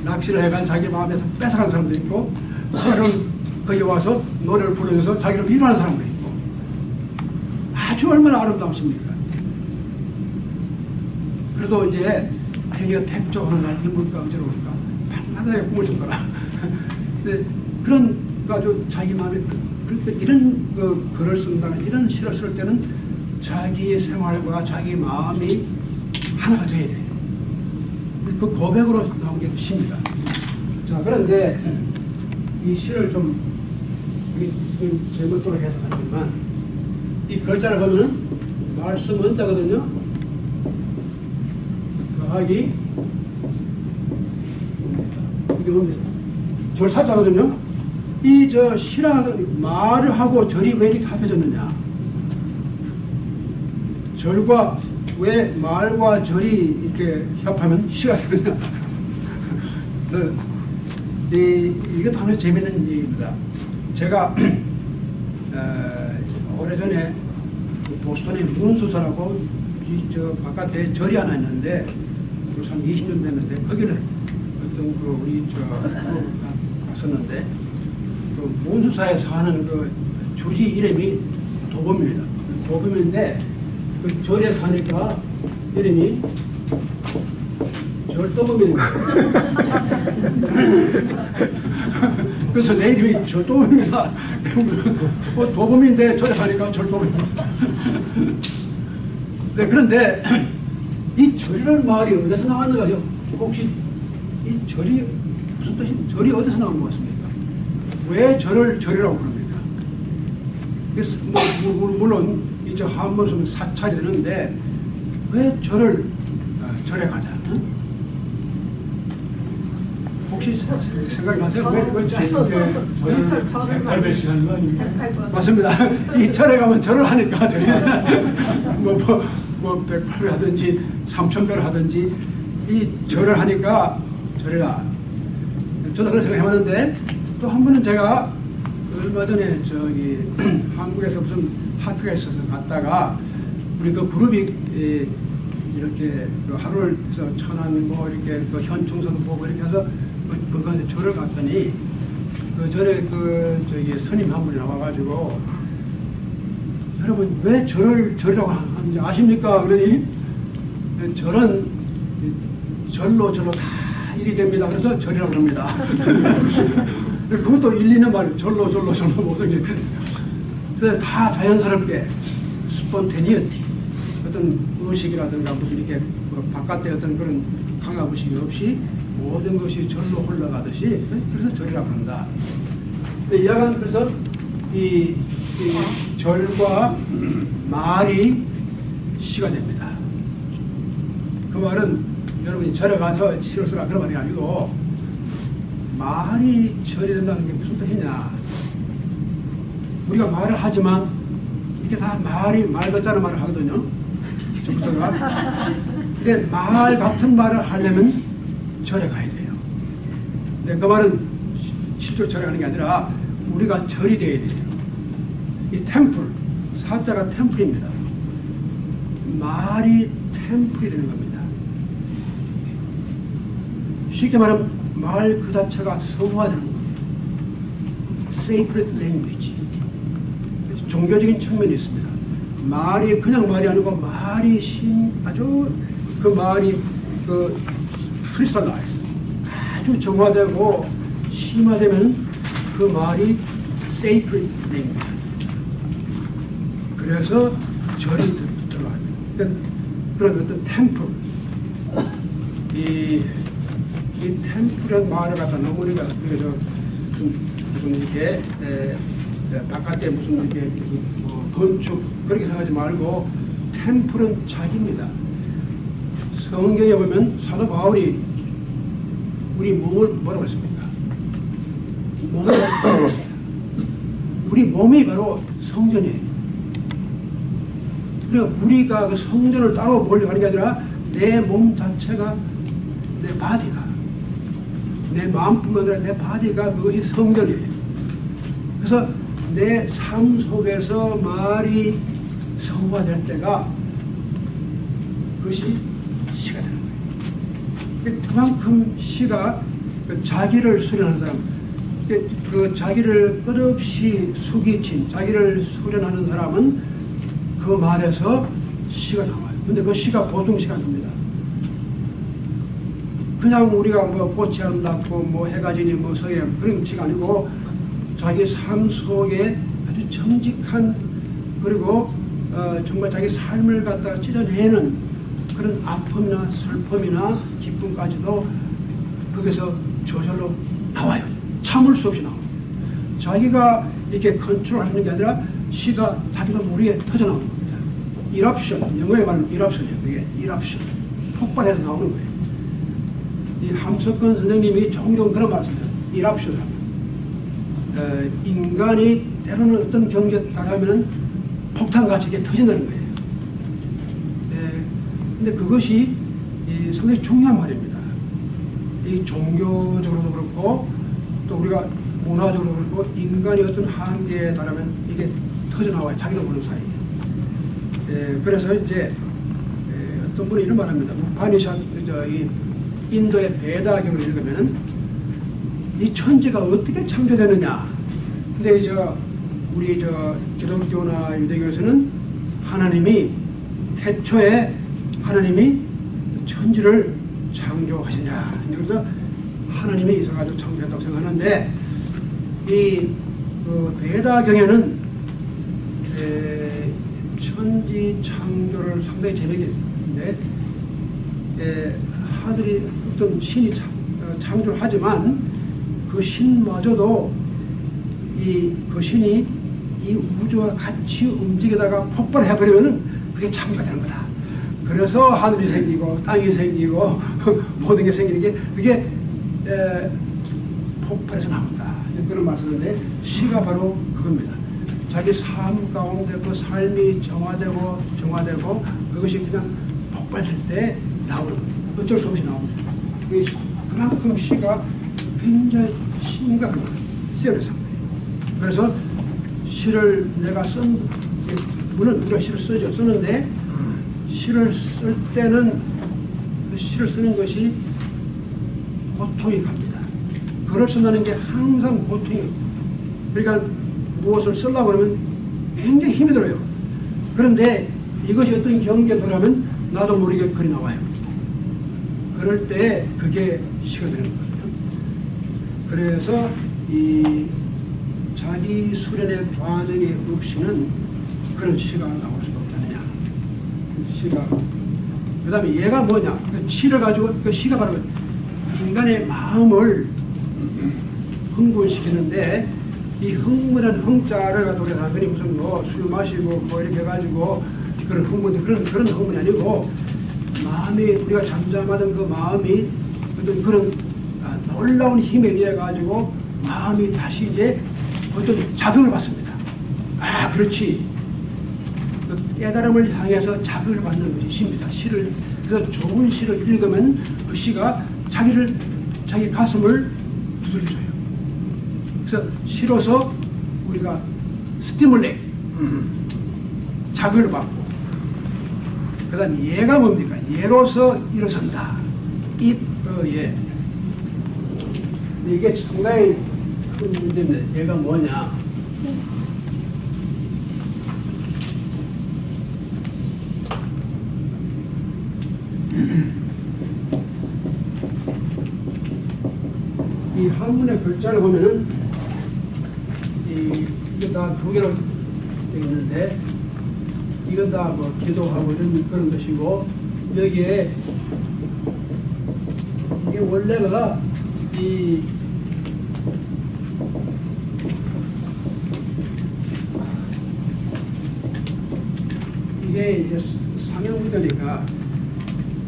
낚시를 해간 자기 마음에서 뺏어간 사람도 있고 때로는 거기 와서 노래를 부르면서 자기를 위로하는 사람도 있고 아주 얼마나 아름다우십니까? 그래도 이제 행여 백조 어느 날 인물과 어지러울까 밤마다 꿈을 줬더라. 근데 그런 아주 자기 마음에 이런 글을 쓴다는 이런 시를 쓸 때는 자기의 생활과 자기 마음이 하나가 돼야 돼요. 그 고백으로 나온 게 시입니다. 자, 그런데 이 시를 좀 제 멋대로 해석하지만 이 글자를 보면 말씀 원자거든요. 더하기 이게 뭡니까? 절사자거든요. 이 시랑 말을 하고 절이 왜 이렇게 합해졌느냐? 절과 왜 말과 절이 이렇게 협하면 시가 되느냐? 이것도 하나 재미있는 얘기입니다. 제가 오래전에 보스턴에 문수사라고 저 바깥에 절이 하나 있는데 한 20년 됐는데 거기를 어떤 우리 갔었는데 그 문수사에 사는 그 주지 이름이 도범입니다. 도범인데 그 절에 사니까 이름이 절도범입니다. 그래서 내 이름이 절도범입니다. 도범인데 절에 사니까 절도범입니다. 네, 그런데 이 절이라는 말이 어디서 나왔는가요? 혹시 이 절이 무슨 뜻입니까? 절이 어디서 나온 것 같습니까? 왜 절을 절이라고 부릅니까? 물론 저 한문서는 사찰이 되는데 왜 절을 절에 가자? 응? 혹시 생각이 나세요? 왜 절에 맞습니다. 이 절에 가면 절을 하니까 절이 뭐 100배를 하든지 3000배를 하든지 이 절을 하니까 절이라. 저도 그런 생각 해봤는데 또 한 번은 제가 얼마 전에 한국에서 무슨 학교에 있어서 갔다가 우리 그 그룹이 이렇게 하루를 해서 천안 뭐 이렇게 현충소도 보고 이렇게 해서 그거 절을 갔더니 그 절에 스님 한 분이 나와가지고 여러분 왜 절이라고 하는지 아십니까? 그러니 절은 절로 다 일이 됩니다. 그래서 절이라고 합니다. 그것도 일리는 말이에요. 절로 무슨 그래서 다 자연스럽게 스폰테니어티 어떤 의식이라든가 무슨 이렇게 바깥에 어떤 그런 강압 의식이 없이 모든 것이 절로 흘러가듯이 그래서 절이라고 한다. 이야기는 그래서 이 절과 말이 시가 됩니다. 그 말은 여러분이 절에 가서 시를 쓰라 그런 말이 아니고 말이 절이 된다는 게 무슨 뜻이냐. 우리가 말을 하지만 이게 다 말 같잖아 말을 하거든요. 근데 말 같은 말을 하려면 절에 가야 돼요. 근데 그 말은 실제로 절에 가는 게 아니라 우리가 절이 돼야 돼요. 이 템플, 사자가 템플입니다. 말이 템플이 되는 겁니다. 쉽게 말하면 말 그 자체가 성화되는 거예요. Sacred language. 종교적인 측면이 있습니다. 말이 그냥 말이 아니고 말이 아주 그 말이 그 크리스탈라이즈 아주 정화되고 심화되면 그 말이 sacred language. 그래서 절이 들어갑니다. 그러니까 그런 어떤 템플 이 템플이라는 말을 갖다 너무 우리가 무슨 이렇게 바깥에 무슨 이렇게 건축 그렇게 생각하지 말고 템플은 자기입니다. 성경에 보면 사도 바울이 우리 몸을 뭐라고 했습니까? 우리 몸이 바로 성전이에요. 그러니까 우리가 그 성전을 따로 몰려 가는 게 아니라 내 몸 자체가 내 바디가 내 마음뿐만 아니라 내 바디가 그것이 성전이에요. 그래서 내 삶 속에서 말이 성화될 때가 그것이 시가 되는 거예요. 그만큼 시가 자기를 수련하는 사람, 그 자기를 끝없이 숙이친 자기를 수련하는 사람은 그 말에서 시가 나와요. 근데 그 시가 보통 시가 아닙니다. 그냥 우리가 뭐 꽃이 아름답고 뭐 해가 지니 뭐 서해 그런 시가 아니고 자기 삶 속에 아주 정직한 그리고 정말 자기 삶을 갖다가 찢어내는 그런 아픔이나 슬픔이나 기쁨까지도 거기서 저절로 나와요. 참을 수 없이 나옵니다. 자기가 이렇게 컨트롤하는 게 아니라 시가 자기도 모르게 터져나오는 겁니다. 이랍션, 영어에 말하면 이랍션이에요. 그게 이랍션, 폭발해서 나오는 거예요. 이 함석근 선생님이 종종 그런 말씀을 해요. 이랍션을 합니다. 인간이 때로는 어떤 경계에 따르면 폭탄같이 이렇게 터진다는 거예요. 근데 그것이 상당히 중요한 말입니다. 이 종교적으로도 그렇고 또 우리가 문화적으로 그렇고 인간이 어떤 한계에 달하면 이게 터져나와요. 자기도 모르는 사이에. 그래서 이제 어떤 분이 이런 말합니다. 우파니샷, 이 인도의 베다경을 읽으면은 이 천지가 어떻게 창조되느냐. 근데 우리 기독교나 유대교에서는 하나님이 태초에 하나님이 천지를 창조하시냐. 그래서 하나님이 이사가지고 창조했다고 생각하는데 그 베다경에는 천지 창조를 상당히 재미있게 했는데 하늘이 어떤 신이 창조를 하지만 그 신마저도 그 신이 이 우주와 같이 움직이다가 폭발해버리면 그게 창조가 되는 거다. 그래서 하늘이 생기고 땅이 생기고 모든 게 생기는 게 그게 폭발해서 나온다. 그런 말씀인데 시가 바로 그겁니다. 자기 삶 가운데 그 삶이 정화되고 그것이 그냥 폭발될 때 나오는 거예요. 어쩔 수 없이 나옵니다. 그만큼 시가 굉장히 심각한 거예요. 시어리스한 거예요. 그래서 시를 내가 물론 우리가 시를 쓰는데 시를 쓸 때는 그 시를 쓰는 것이 고통이 갑니다. 글을 쓴다는 게 항상 고통이에요. 그러니까 무엇을 쓰려고 그러면 굉장히 힘이 들어요. 그런데 이것이 어떤 경계에 들어가면 나도 모르게 글이 나와요. 그럴 때 그게 시가 되는 거거든요. 그래서 이 자기 수련의 과정이 없이는 그런 시가 나올 수가 없지 않느냐. 시가. 그 다음에 얘가 뭐냐. 그 시를 가지고, 그 시가 바로 인간의 마음을 흥분시키는데, 이 흥분한 흥자를 갖다 우리가 당연히 무슨 술 마시고 이렇게 해가지고 그런 흥분, 그런 흥분이 아니고, 마음이 우리가 잠잠하던 그 마음이 어떤 그런 놀라운 힘에 의해 가지고 마음이 다시 이제 어떤 자극을 받습니다. 아, 그렇지. 그 깨달음을 향해서 자극을 받는 것이 시입니다. 시를, 그래서 좋은 시를 읽으면 그 시가 자기 가슴을 두드려줘요. 그래서 시로서 우리가 스티뮬레이트, 자극을 받고, 그 다음 예가 뭡니까? 예로서 일어선다. 예. 이게 상당히 큰 문제인데, 얘가 뭐냐? 이 한문의 글자를 보면은, 이게 다 두 개로 되어 있는데, 이건 다 뭐 기도하고 이런 그런 것이고, 여기에 이게 원래가 이게 이제 상형부터니까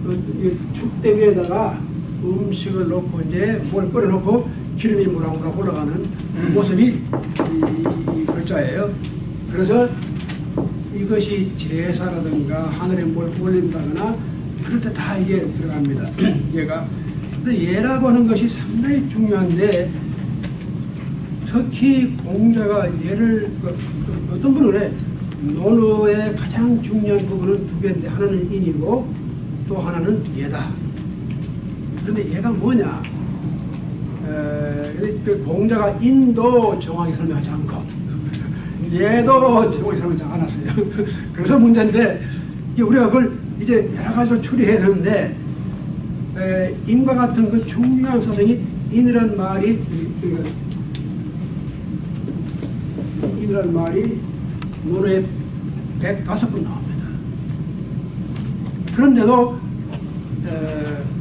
그 축대 위에다가 음식을 넣고 이제 뭘 끓여놓고 기름이 무락무락 올라가는 모습이 이 글자예요. 그래서 이것이 제사라든가 하늘에 뭘 올린다거나 그럴 때 다 이게 들어갑니다. 얘가. 근데 예라고 하는 것이 상당히 중요한데, 특히 공자가 예를 어떤 분은 그래, 논어의 가장 중요한 부분은 두 개인데, 하나는 인이고 또 하나는 예다. 그런데 얘가 뭐냐? 그 공자가 인도 정확히 설명하지 않고 얘도 정확히 설명하지 않았어요. 그래서 문제인데, 우리가 그걸 이제 여러 가지로 추리해야 되는데, 인과 같은 그 중요한 사성이 인이라는 말이 논어에 105번 나옵니다. 그런데도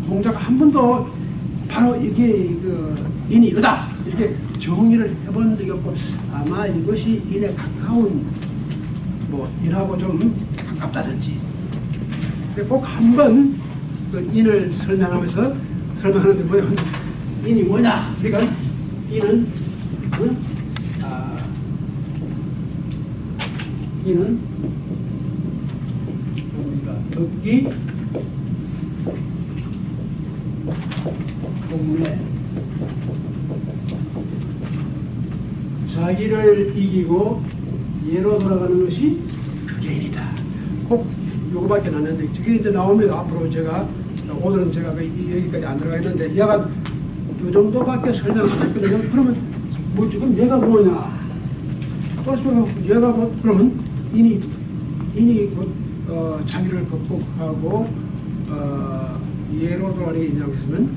공자가 한 번도 바로 이게 그 인이 이거다 이렇게 정리를 해본 적이 없고, 아마 이것이 인에 가까운 뭐 인하고 좀 가깝다든지, 꼭 한 번 그 인을 설명하는데 뭐냐면, 인이 뭐냐? 그러니까 인은 인은 뭡니까? 덕기, 공매, 자기를 이기고 예로 돌아가는 것이 그게 인이다. 꼭 요거밖에 안 하는데, 저게 이제 나오면 앞으로 제가, 오늘은 제가 여기까지 안 들어가 있는데, 얘가 요 정도밖에 설명 안 했거든요. 그러면 뭐 지금 얘가 뭐냐? 또 얘가 뭐, 그러면 인이 곧 자기를 극복하고 예로 돌아가는 게 있냐고 했으면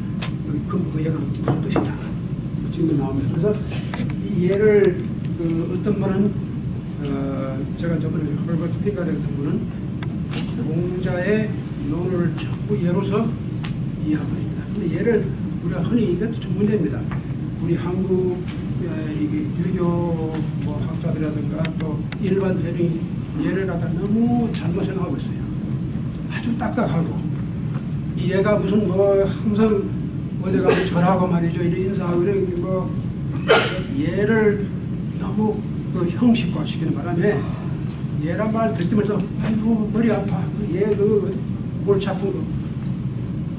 그 얘가 무슨 뜻이냐? 지금 나옵니다. 그래서 이 예를 어떤 분은 제가 저번에 헐버트 핑가르 같은 분은 공자의 논어를 전부 예로서 이해합니다. 근데 예를 우리가 흔히 이것도 좀 문제입니다. 우리 한국 유교 뭐 학자들이라든가 또 일반 대중이 예를 갖다 너무 잘못 생각하고 있어요. 아주 딱딱하고, 이 예가 무슨 뭐 항상 어디 가서 절하고 말이죠, 이런 인사하고 이런 뭐 예를 너무 그 형식화 시키는 바람에 예란 말 듣기면서 아이고 머리 아파, 예 그 골치 아픈 거,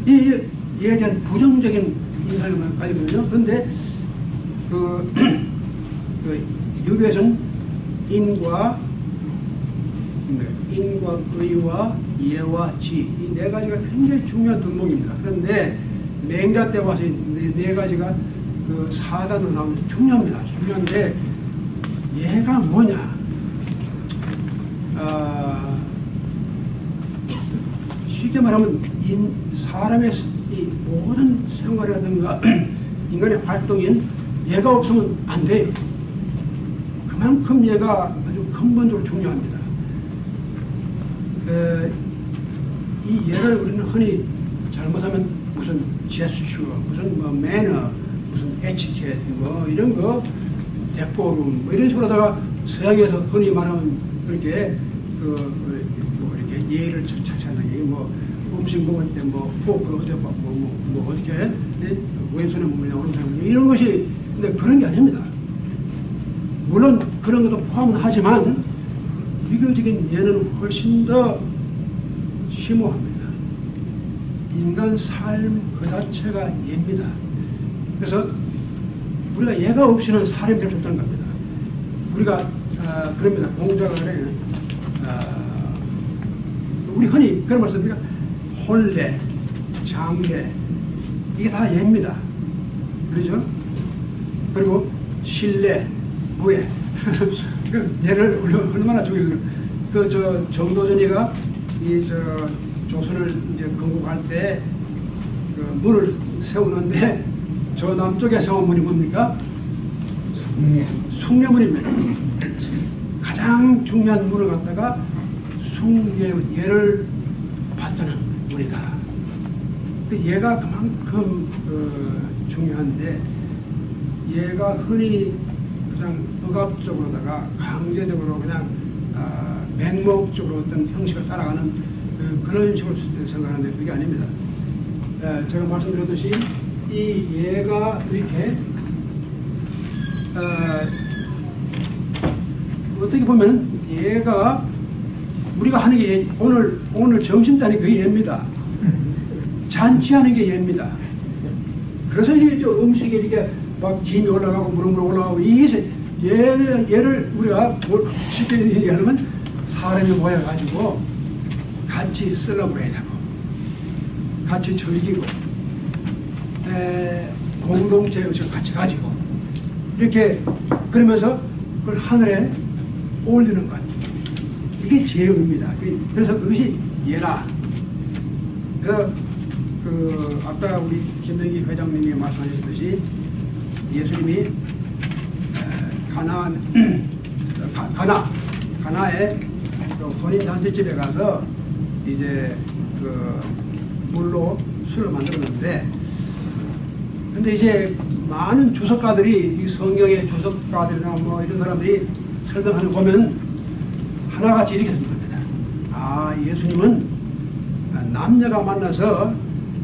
이 예에 대한 부정적인 인상을 가지거든요. 그런데 그 유교에서는 인과 의와 예와 지, 이 네 가지가 굉장히 중요한 덕목입니다. 그런데 맹자 때 와서 네 가지가 그 사단으로 나오면 중요합니다. 중요한데 얘가 뭐냐? 쉽게 말하면 사람의 이 모든 생활이라든가 인간의 활동인 얘가 없으면 안 돼요. 그만큼 얘가 아주 근본적으로 중요합니다. 이 예를 우리는 흔히 잘못하면 무슨 제스처, 무슨 뭐 매너, 무슨 에티켓 뭐 이런 거, 대포룸 뭐 이런 식으로 하다가 서양에서 흔히 말하면 그렇게 뭐 이렇게 예의를 차치한다는 얘기, 뭐 음식 먹을 때 뭐 포크를 어떻게 받고 뭐 어떻게 왼손에 먹느냐 오른손에 먹느냐 이런 것이 근데 그런 게 아닙니다. 물론 그런 것도 포함은 하지만 비교적인 예는 훨씬 더 심오합니다. 인간 삶 그 자체가 예입니다. 그래서 우리가 예가 없이는 사람이 될 수 없다는 겁니다. 우리가 그럽니다. 공자가 우리 흔히 그런 말 씁니까? 혼례, 장례 이게 다 예입니다. 그렇죠? 그리고 신례, 무예 예를 얼마나 저 정도전이가 조선을 이제 건국할 때 그 문을 세우는데 저 남쪽에 세운 문이 뭡니까? 숭례문입니다. 가장 중요한 문을 갖다가 숭례예를 받드는 우리가 그 예가 그만큼 중요한데 예가 흔히 그냥 억압적으로다가 강제적으로 그냥 맹목적으로 어떤 형식을 따라가는 그런 식으로 생각하는데 그게 아닙니다. 제가 말씀드렸듯이 이 예가 이렇게 어떻게 보면 예가 우리가 하는 게 오늘 점심 때 하는 게 예입니다. 잔치하는 게 예입니다. 그래서 이제 음식이 이렇게 막 김이 올라가고 무릎으로 올라가고 이게 예를 우리가 쉽게 얘기하면 사람이 모여가지고 같이 셀러브레이트하고 같이 즐기고 공동체 의식을 같이 가지고 이렇게 그러면서 그걸 하늘에 올리는 것 이게 제의입니다. 그래서 그것이 예라. 그래서 아까 우리 김명기 회장님이 말씀하셨듯이 예수님이 가나의 혼인 잔치집에 가서 이제 물로 술을 만들었는데, 근데 이제 많은 주석가들이 이 성경의 주석가들이나 뭐 이런 사람들이 설명하는 거 보면 하나같이 이렇게 생각합니다. 아, 예수님은 남녀가 만나서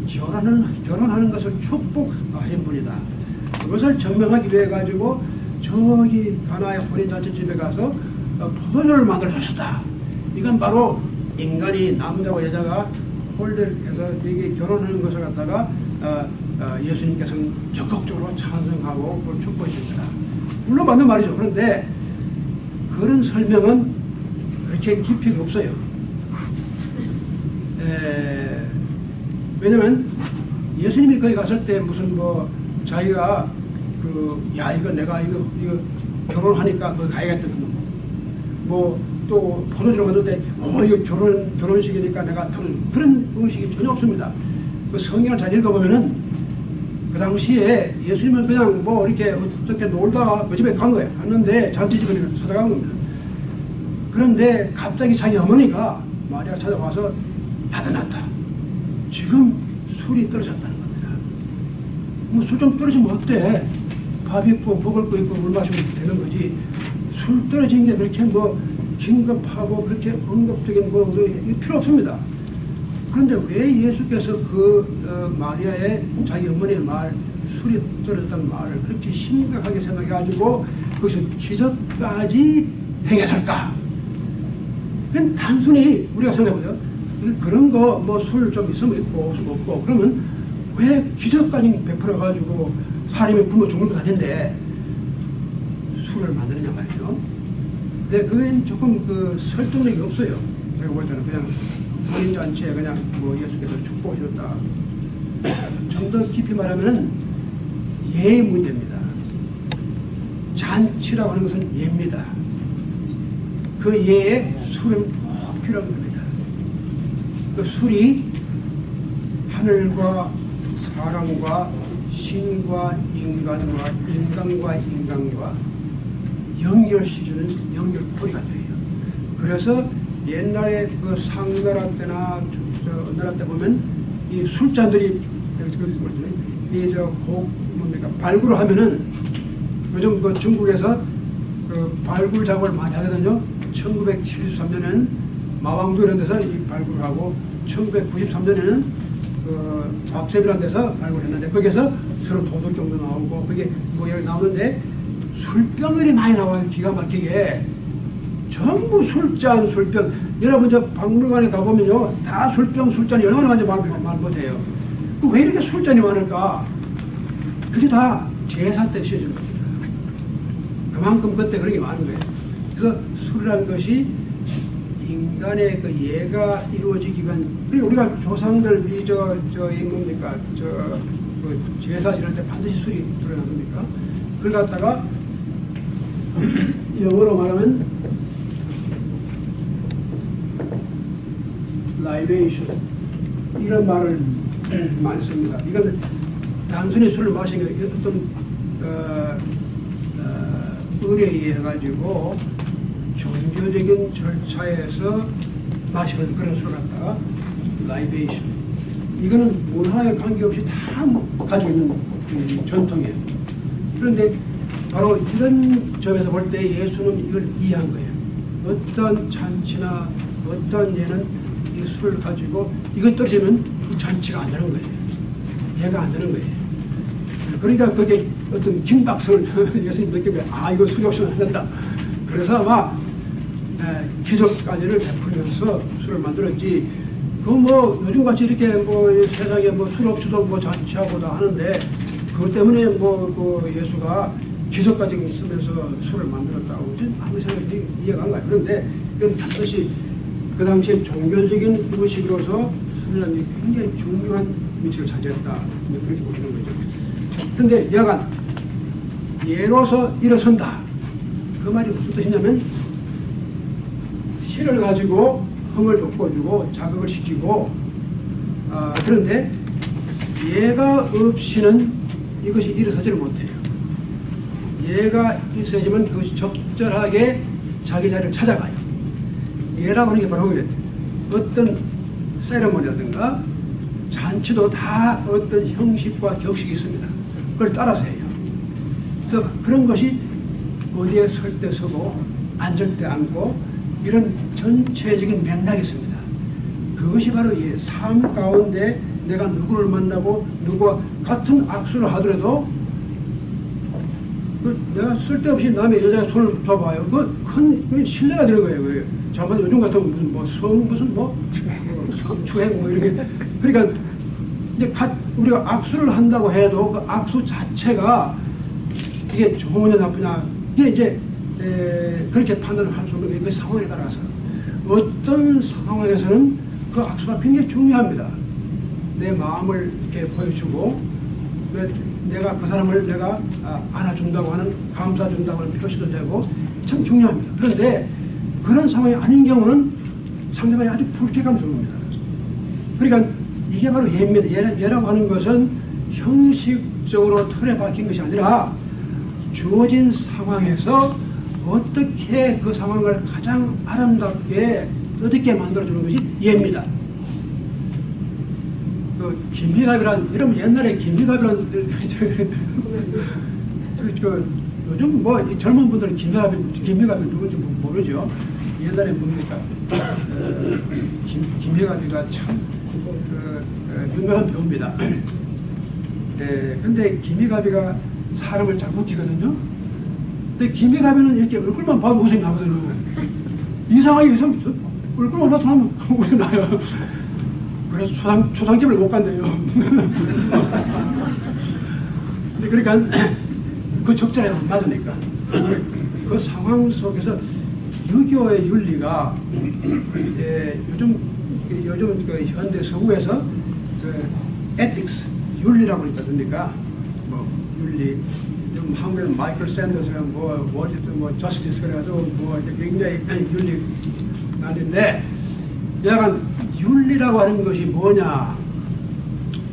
결혼하는 것을 축복하신 분이다. 그것을 증명하기 위해 가지고 저기 가나의 혼인잔치집에 가서 포도주를 만들어줬다. 이건 바로 인간이 남자와 여자가 홀대해서 이게 결혼하는 것을 갖다가 예수님께서는 적극적으로 찬성하고 그걸 축복해 줍니다. 물론 맞는 말이죠. 그런데 그런 설명은 그렇게 깊이가 없어요. 왜냐면 예수님이 거기 갔을 때 무슨 뭐 자기가 이거 내가 이거 결혼하니까 거기 가야겠다. 또 포도주를 만들 때 이거 결혼식이니까 내가 그런 의식이 전혀 없습니다. 그 성경을 잘 읽어보면은 그 당시에 예수님은 그냥 뭐 이렇게 어떻게 놀다가 그 집에 간 거예요. 갔는데 잔치집에 찾아간 겁니다. 그런데 갑자기 자기 어머니가 마리아가 찾아와서 야단났다. 지금 술이 떨어졌다는 겁니다. 뭐 술 좀 떨어지면 어때? 밥 있고 먹을 거 있고 물 마시면 되는 거지. 술 떨어진 게 그렇게 뭐 긴급하고 그렇게 응급적인 거 필요 없습니다. 그런데 왜 예수께서 마리아의 자기 어머니의 술이 떨어졌다는 말을 그렇게 심각하게 생각해가지고 거기서 기적까지 행했을까? 그건 단순히 우리가 생각해보죠. 그런 거 뭐 술 좀 있으면 있고 없고 그러면 왜 기적까지 베풀어가지고 사람이 굶어 죽는 것 아닌데 술을 만드느냐 말이죠. 근데 그건 조금 설득력이 없어요. 제가 볼 때는 그냥 혼인잔치에 그냥 뭐 예수께서 축복해 줬다. 좀 더 깊이 말하면은 예의 문제입니다. 잔치라고 하는 것은 예입니다. 그 예에 술은 꼭 필요한 겁니다. 그 술이 하늘과 사람과 신과 인간과 인간과 연결시키는 연결고리가 돼요. 그래서 옛날에 그 상나라 때나 어느 나라 때 보면 이 술잔들이 발굴을 하면은 요즘 그 중국에서 그 발굴 작업을 많이 하거든요. 1973년에는 마왕도 이런 데서 이 발굴을 하고 1993년에는 그 박셉이라는 데서 발굴했는데 거기에서 서로 도덕경도 나오고 그게 뭐 여기 나오는데 술병들이 많이 나와요. 기가 막히게 전부 술잔 술병. 여러분 저 박물관에 가보면요 다 술병 술잔이 얼마나 많은지 말 못해요. 왜 이렇게 술잔이 많을까? 그게 다 제사 때 씌워진 겁니다. 그만큼 그때 그런 게 많은 거예요. 그래서 술이라는 것이 인간의 그 예가 이루어지기 위한, 그리고 우리가 조상들, 이 뭡니까, 그 제사 지낼 때 반드시 술이 들어야 합니까? 그걸 갖다가 영어로 말하면 libation 이런 말을 많이 씁니다. 이건 단순히 술을 마시는 게 어떤 의뢰에 의해 가지고 종교적인 절차에서 마시는 그런 술을 갖다가 라이베이션. 이거는 문화에 관계없이 다 가지고 있는 그 전통이에요. 그런데 바로 이런 점에서 볼 때 예수는 이걸 이해한 거예요. 어떤 잔치나 어떤 예는 이 술을 가지고 이것 떨어지면 이 잔치가 안 되는 거예요. 이해가 안 되는 거예요. 그러니까 그게 어떤 긴박성을 예수님 느끼고 이거 술이 없으면 안 된다. 그래서 아마 기적까지를 베풀면서 술을 만들었지. 그 뭐 요즘같이 이렇게 뭐 세상에 뭐 술 없이도 뭐 잔치하고 다 하는데 그것 때문에 뭐 그 예수가 기적까지 쓰면서 술을 만들었다고 아무 생각이 이해가 안 가요. 그런데 이건 반드시 그 당시에 종교적인 의식으로서 술이라는 게 굉장히 중요한 위치를 차지했다. 그렇게 보시는 거죠. 그런데 여간 예로서 일어선다. 그 말이 무슨 뜻이냐면 실을 가지고 흥을 돋궈주고 자극을 시키고 그런데 예가 없이는 이것이 일어서지를 못해요. 예가 있어야지만 그것이 적절하게 자기 자리를 찾아가요. 예라고 하는 게 바로 어떤 세레모니라든가 잔치도 다 어떤 형식과 격식이 있습니다. 그걸 따라서 해요. 그래서 그런 것이 어디에 설 때 서고 앉을 때 앉고 이런 전체적인 맥락이 있습니다. 그것이 바로 이 삶 가운데 내가 누구를 만나고 누구와 같은 악수를 하더라도 내가 쓸데없이 남의 여자의 손을 잡아요. 큰 신뢰가 되는 거예요. 저번 요즘 같은 무슨 성추행 뭐 이렇게. 그러니까 이제 우리가 악수를 한다고 해도 그 악수 자체가 이게 좋으냐 나쁘냐 이게 이제 그렇게 판단을 할 수 없는 게 그 상황에 따라서 어떤 상황에서는 그 악수가 굉장히 중요합니다. 내 마음을 이렇게 보여주고 내가 그 사람을 내가 안아준다고 하는 감싸준다고 하는 표시도 되고 참 중요합니다. 그런데 그런 상황이 아닌 경우는 상대방이 아주 불쾌감스러웁니다. 그러니까 이게 바로 예입니다. 예라고 하는 것은 형식적으로 틀에 박힌 것이 아니라 주어진 상황에서 어떻게 그 상황을 가장 아름답게 뜻있게 만들어주는 것이 예입니다. 그 김희갑이란, 여러분 옛날에 김희갑이란 요즘 뭐 이 젊은 분들은 김희갑이 누군지 모르죠. 옛날에 뭡니까? 김희갑이가 참 유명한 배우입니다. 근데 김희갑이가 사람을 잘 웃기거든요. 근데 김희갑이는 이렇게 얼굴만 봐도 웃음이 나거든요. 이상하게 얼굴만 나타나면 웃음이 나요. 그래서 초상집을 못 간대요. 그러니까 그 적절히 안 맞으니까 그 상황 속에서 유교의 윤리가 요즘 그 현대 서구에서 그 ethics 윤리라고 있지 않습니까? 뭐 윤리, 한국에는 마이클 샌더스가 뭐 저스티스 그래가지고 뭐 굉장히 윤리 난리인데 약간 윤리라고 하는 것이 뭐냐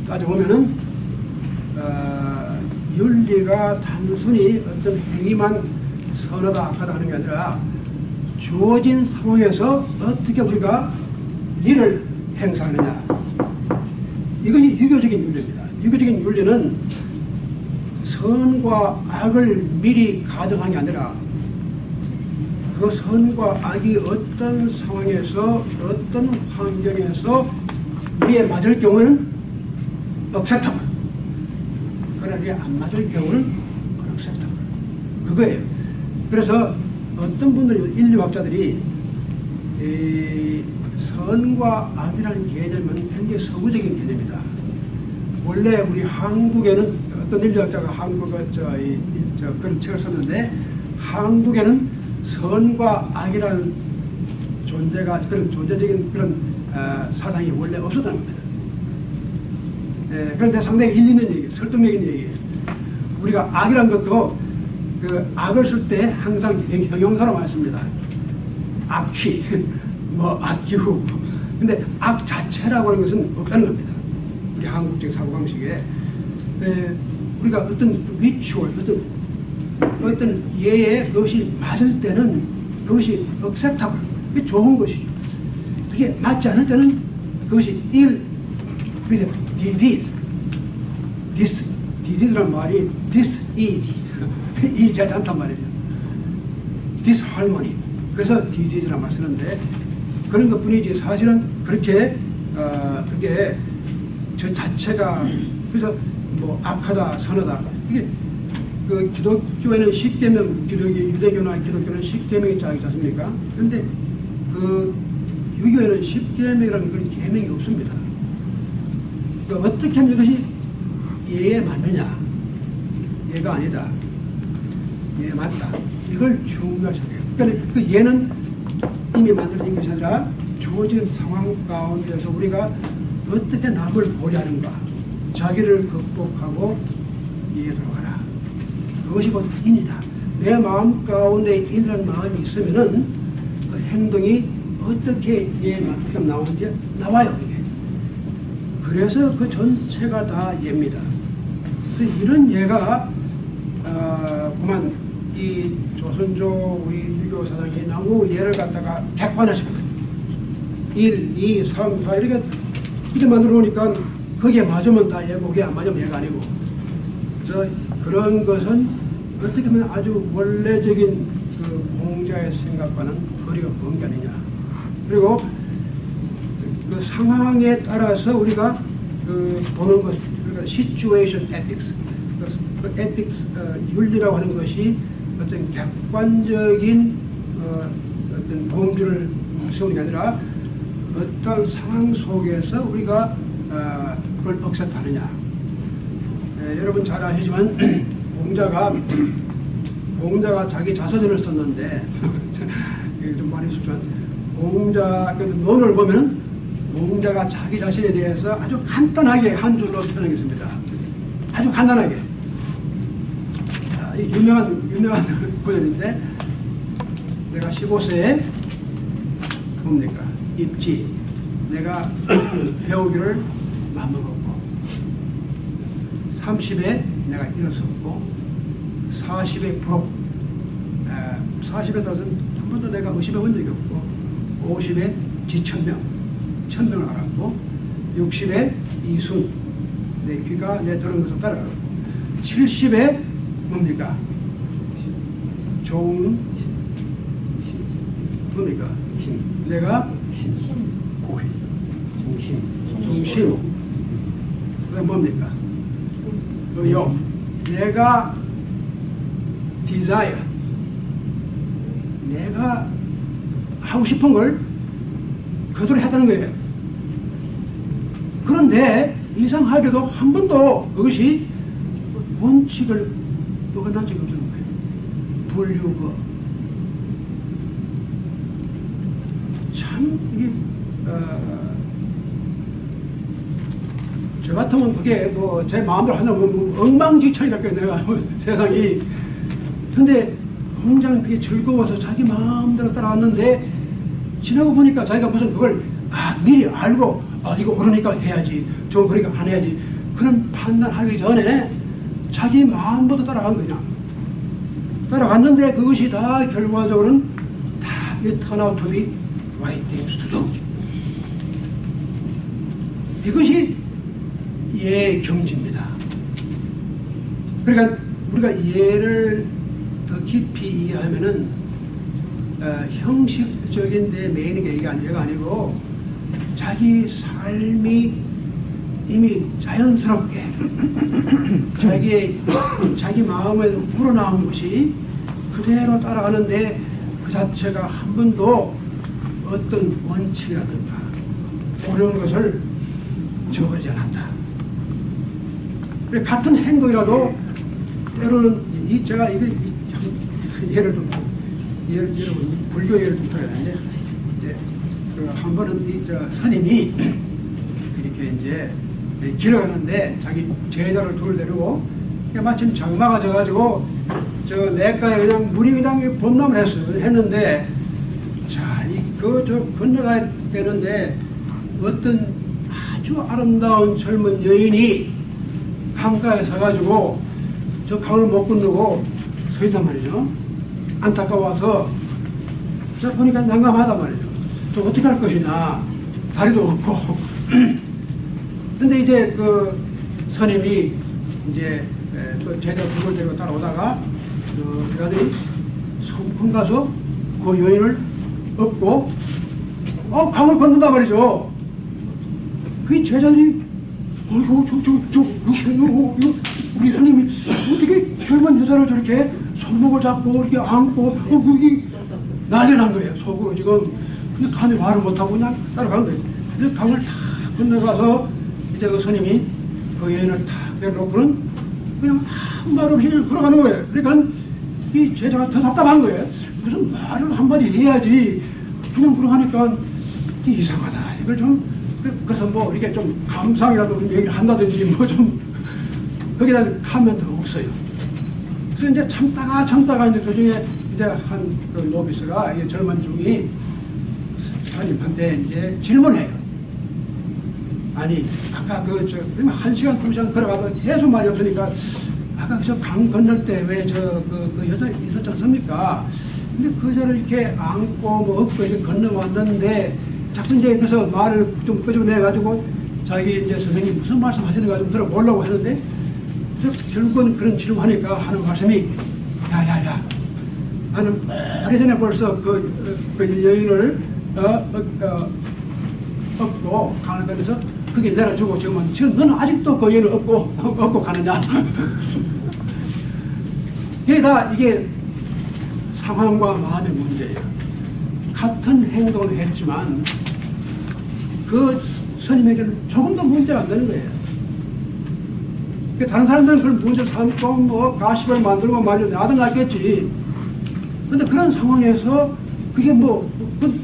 따져보면은 윤리가 단순히 어떤 행위만 선하다 악하다 하는 게 아니라 주어진 상황에서 어떻게 우리가 일을 행사하느냐, 이것이 유교적인 윤리입니다. 유교적인 윤리는 선과 악을 미리 가정한 게 아니라 그 선과 악이 어떤 상황에서 어떤 환경에서 우리에 맞을 경우는 acceptable. 그러나 우리에 안 맞을 경우는 unacceptable. 그거예요. 그래서 어떤 분들이 인류학자들이 이 선과 악이라는 개념은 굉장히 서구적인 개념이다. 원래 우리 한국에는 어떤 인류학자가 한국어 그런 책을 썼는데 한국에는 선과 악이라는 존재가 그런 존재적인 그런 사상이 원래 없었다는 겁니다. 그런데 상당히 일리 있는 얘기예요. 설득력 있는 얘기예요. 우리가 악이라는 것도 그 악을 쓸 때 항상 형용사로 많이 씁니다. 악취, 뭐 악기후. 근데 악 자체라고 하는 것은 없다는 겁니다. 우리 한국적 사고방식에 우리가 어떤 리추얼, 어떤 예에 그것이 맞을 때는 그것이 acceptable, 그게 좋은 것이죠. 그게 맞지 않을 때는 그것이 그래서 disease, disease란 말이 disease, 이 자지 않단 말이죠. disharmony. 그래서 disease란 말 쓰는데 그런 것 뿐이지 사실은 그렇게 그게 저 자체가 그래서 뭐 악하다 선하다 이게 그 기독교에는 10계명 유대교나 기독교는 10계명이 쫙 있지 않습니까? 그런데 그 유교에는 10계명이라는 그런 계명이 없습니다. 그러니까 어떻게 하면 이것이 예에 맞느냐, 예가 아니다, 예 맞다, 이걸 중요하셔야 돼요. 그러니까 그 예는 이미 만들어진 것이 아니라 주어진 상황 가운데서 우리가 어떻게 남을 보려는가, 자기를 극복하고 예에 들어가라. 그것이 곧 인이다. 내 마음 가운데 인이라는 마음이 있으면은 그 행동이 어떻게 예에 맞게끔 나오는지 나와요, 이게. 그래서 그 전체가 다 예입니다. 그래서 이런 예가 그만 이 조선조 우리 유교 사상이 너무 예를 갖다가 객관화시켰거든요. 1, 2, 3, 4 이렇게 만들어 놓으니까 거기에 맞으면 다 예고 거기에 안 맞으면 예가 아니고. 그래서 그런 것은 어떻게 보면 아주 원래적인 그 공자의 생각과는 거리가 먼 게 아니냐. 그리고 그 상황에 따라서 우리가 그 보는 것, 우리가 situation ethics, 그 ethics 윤리라고 하는 것이 어떤 객관적인 어떤 범주를 세우는 게 아니라 어떤 상황 속에서 우리가 그걸 억셉트하느냐. 여러분 잘 아시지만 공자가 자기 자서전을 썼는데 이게 좀 많이 쉽지만 공자 그 논을 보면은 공자가 자기 자신에 대해서 아주 간단하게 한 줄로 표현하겠습니다. 아주 간단하게. 자, 이 유명한 구절인데 내가 15세에 뭡니까? 입지. 내가 배우기를 맘먹었고 30에 내가 일어섰고 40에 부록 40에 따라서는 한 번도 내가 의심해 본 적이 없고 50에 지천명 천명을 알았고 60에 이순 내 귀가 내 들은 것을 따라가고 70에 뭡니까? 뭡니까? 내가 고해 종심 그게 뭡니까? 의욕 내가 desire 내가 하고 싶은 걸 그대로 했다는 거예요. 그런데 이상하게도 한 번도 그것이 원칙을 어긋난 적이 없는 거예요. 불유거 참 이게 저 같으면 그게 뭐 제 마음대로 한다면 뭐 엉망진창이랄까 내가 세상이. 근데 공자는 그게 즐거워서 자기 마음대로 따라왔는데 지나고 보니까 자기가 무슨 그걸 미리 알고 이거 그러니까 해야지 좀 그러니까 안 해야지 그런 판단하기 전에 자기 마음보다 따라간 거냐. 따라갔는데 그것이 다 결과적으로는 다 turn out to be right things to do. 이것이 예의 경지입니다. 그러니까 우리가 예를 더 깊이 이해하면은 형식적인 데 메인이 얘가 아니고 자기 삶이 이미 자연스럽게 자기 마음에서 우러나온 것이 그대로 따라가는데 그 자체가 한 번도 어떤 원칙이라든가 옳은 것을 저버리지 않았다. 같은 행동이라도 때로는 제가 이거 예를 좀 여러분 불교 예를 좀 들어야 이제 한 번은 스님이 이렇게 이제 길을 가는데 자기 제자를 둘 데리고 마침 장마가 져가지고 저 내과에 그냥 물이 그냥 범람을 했는데 자, 저 건너가야 되는데 어떤 아주 아름다운 젊은 여인이 강가에 서가지고 저 강을 못 건너고 서 있단 말이죠. 안타까워서 자 보니까 난감하단 말이죠. 저 어떻게 할 것이냐. 다리도 없고. 근데 이제 그 스님이 이제 그 제자 둘을 데리고 따라오다가 그 아들이 성큼 가서 그 여인을 업고 강을 건넌단 말이죠. 그 제자들이 우리 스님이 어떻게 젊은 여자를 저렇게 손목을 잡고 이렇게 안고 난리 난 거예요. 속으로 지금. 근데 감히 말을 못하고 그냥 따라간 거예요. 그래서 강을 탁 건너가서 이제 그 스님이 그 여인을 탁 내놓고는 그냥 아무 말 없이 걸어가는 거예요. 그러니까 이 제자가 더 답답한 거예요. 무슨 말을 한마디 해야지 그냥 걸어가니까 이상하다. 이걸 좀 그래서 뭐 이렇게 좀 감상이라도 좀 얘기를 한다든지 뭐 좀 거기다 카멘트가 없어요. 그래서 이제 참다가 이제 도중에 이제 한 그 노비스가 이 젊은 중이 스님한테 이제 질문해요. 아니 아까 그러면 1시간 2시간 걸어가도 계속 말이 없으니까 아까 저 강 건널 때 왜 그 여자 있었지 않습니까? 근데 그 여자를 이렇게 안고 뭐 업고 이렇게 건너왔는데 자꾸 이제 그래서 말을 좀 끄집어내가지고 자기 이제 선생님 무슨 말씀 하시는가 좀 들어보려고 하는데 결국은 그런 질문하니까 하는 말씀이 야야야 나는 오래전에 벌써 그 여인을 업고 가는 데서 그게 내려주고 지금 너는 아직도 그 여인을 업고 가느냐. 이게 상황과 마음의 문제예요. 같은 행동을 했지만 그 스님에게는 조금도 문제가 안 되는 거예요. 다른 사람들은 그걸 무엇을 삼고 뭐 가십을 만들고 말이죠. 나도 낫겠지. 그런데 그런 상황에서 그게 뭐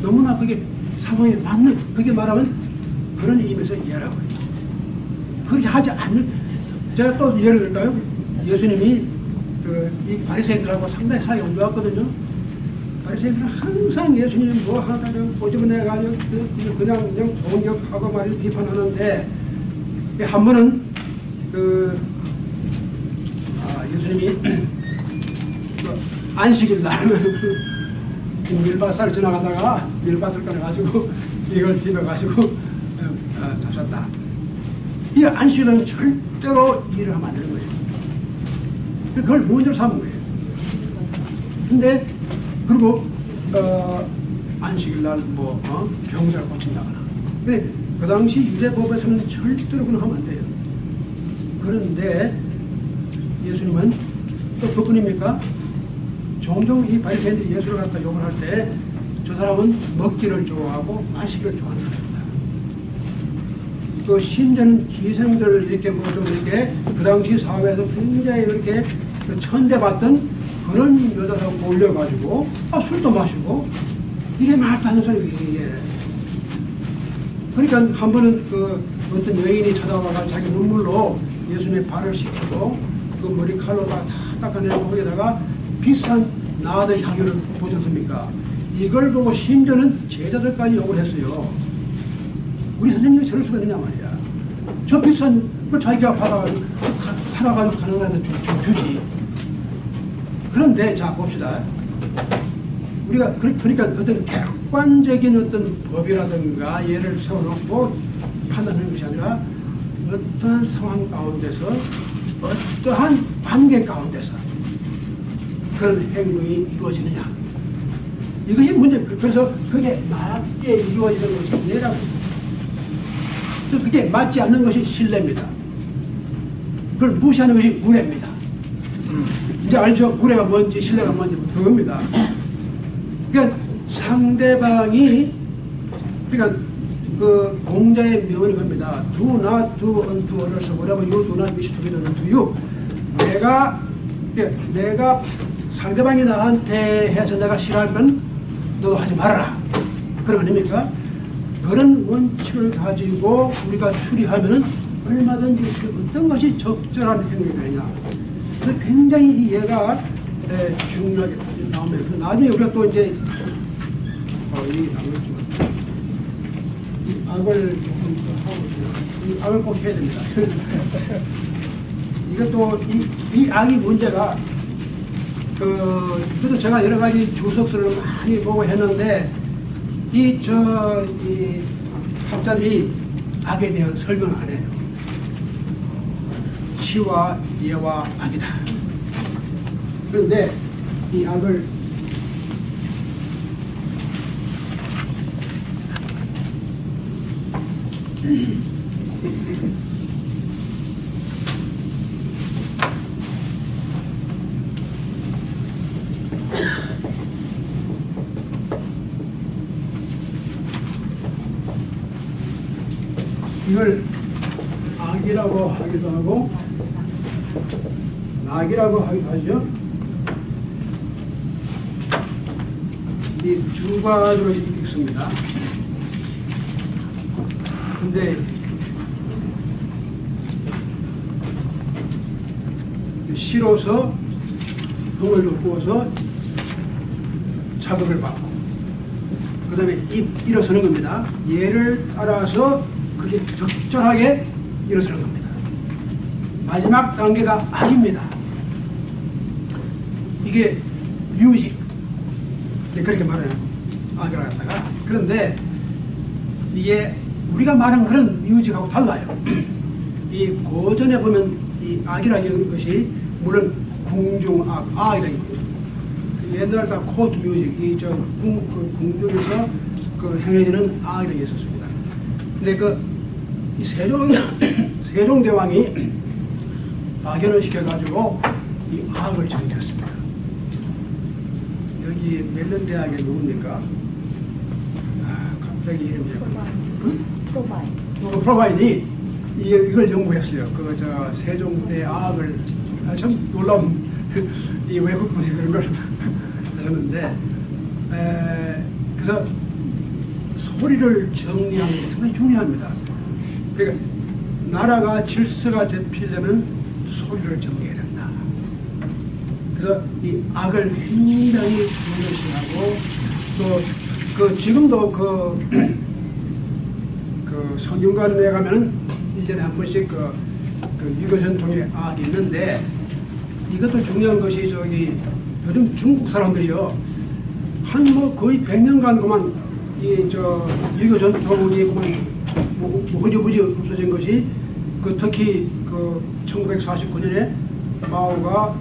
너무나 그게 상황에 맞는 그게 말하면 그런 의미에서 예라고 해요. 그렇게 하지 않는 제가 또 예를 들까요? 예수님이 이 바리새인들하고 상당히 사이가 안 좋았거든요. 바리새인들은 항상 예수님이 뭐 하나 꼬집어내가지고 그냥 공격하고 말이죠. 비판하는데 한 번은 예수님이 안식일 날 밀밭을 지나가다가 밀밭을 꺼내가지고 이걸 비벼가지고 잡혔다. 이 안식일은 절대로 일을 하면 안 되는 거예요. 그걸 문제로 삼은 거예요. 근데 그리고 안식일 날 뭐 병자를 고친다거나. 근데 그 당시 유대법에서는 절대로 그건 하면 안 돼요. 그런데 예수님은 또 그뿐입니까? 종종 이 바리새인들이 예수를 갖다 욕을 할 때 저 사람은 먹기를 좋아하고 마시기를 좋아하는 사람입니다. 또 심지어는 기생들을 이렇게 뭐 좀 이렇게 그 당시 사회에서 굉장히 이렇게 천대받던 그런 여자하고 몰려가지고 술도 마시고 이게 말도 안 되는 소리예요. 이게. 그러니까 한 번은 어떤 여인이 쳐다봐가 자기 눈물로 예수님의 발을 씻기고 그 머리칼로 다 닦아내고 거기다가 비싼 나드 향유를 보셨습니까? 이걸 보고 심지어는 제자들까지 욕을 했어요. 우리 선생님이 저럴 수가 있느냐 말이야. 저 비싼 걸 자기가 팔아가지고 가는 사람한테 주지. 그런데 자 봅시다. 우리가 그러니까 어떤 객관적인 어떤 법이라든가 예를 세워놓고 판단하는 것이 아니라 어떠한 상황 가운데서 어떠한 관계 가운데서 그런 행동이 이루어지느냐. 이것이 문제입니다. 그래서 그게 맞게 이루어지는 것이 예라고. 그게 맞지 않는 것이 신뢰입니다. 그걸 무시하는 것이 무례입니다. 이제 알죠? 무례가 뭔지 신뢰가 뭔지 그겁니다. 그러니까 상대방이 그러니까 그 공자의 명언이 겁니다. Do not do unto others whatever you do not wish to be done unto you. 내가 상대방이 나한테 해서 내가 싫어할 건 너도 하지 말아라. 그런 거 아닙니까? 그런 원칙을 가지고 우리가 추리하면 얼마든지 어떤 것이 적절한 행위가 되냐. 그래서 굉장히 이 예가 중요하게 나오면서 나중에 우리가 또 이제 이 악을 조금 더 하고 이 악을 꼭 해야 됩니다. 이것도 이 악이 문제가 그래도 제가 여러 가지 주석서를 많이 보고 했는데 이 학자들이 악에 대한 설명을 안 해요. 시와 예와 악이다. 그런데 이 악을 이걸 악이라고 하기도 하고 낙이라고 하기도 하죠. 이 두 가지로 읽습니다. 근데 시로서 흥을 돋구어서 자극을 받고 그 다음에 일어서는 겁니다. 예를 따라서 그게 적절하게 일어서는 겁니다. 마지막 단계가 악입니다. 이게 뮤직 그렇게 말해요. 악이라 갖다가. 그런데 이게 우리가 말한 그런 뮤직하고 달라요. 이 고전에 보면 이 악이라는 것이 물론 궁중악, 악이라는 거예요. 옛날 다 코트 뮤직, 궁중에서 행해지는 악이라는 게 있었습니다. 근데 이 세종대왕이 박연을 시켜가지고 이 악을 정했습니다. 여기 멜론 대학에 누굽니까? 갑자기 이름이 프로바이디 이걸 연구했어요. 세종대 악을 참 놀라운 이 외국분이 그런 걸 하셨는데 그래서 소리를 정리하는 게 상당히 중요합니다. 그러니까 나라가 질서가 잡히려면 소리를 정리해야 된다. 그래서 이 악을 굉장히 중요시하고 또 지금도 성균관에 가면은 1년에 한 번씩 유교 전통의 악이 있는데 이것도 중요한 것이 요즘 중국 사람들이요 거의 100년간 그만 유교 전통이 흐지부지 없어진 것이 특히 1949년에 마오가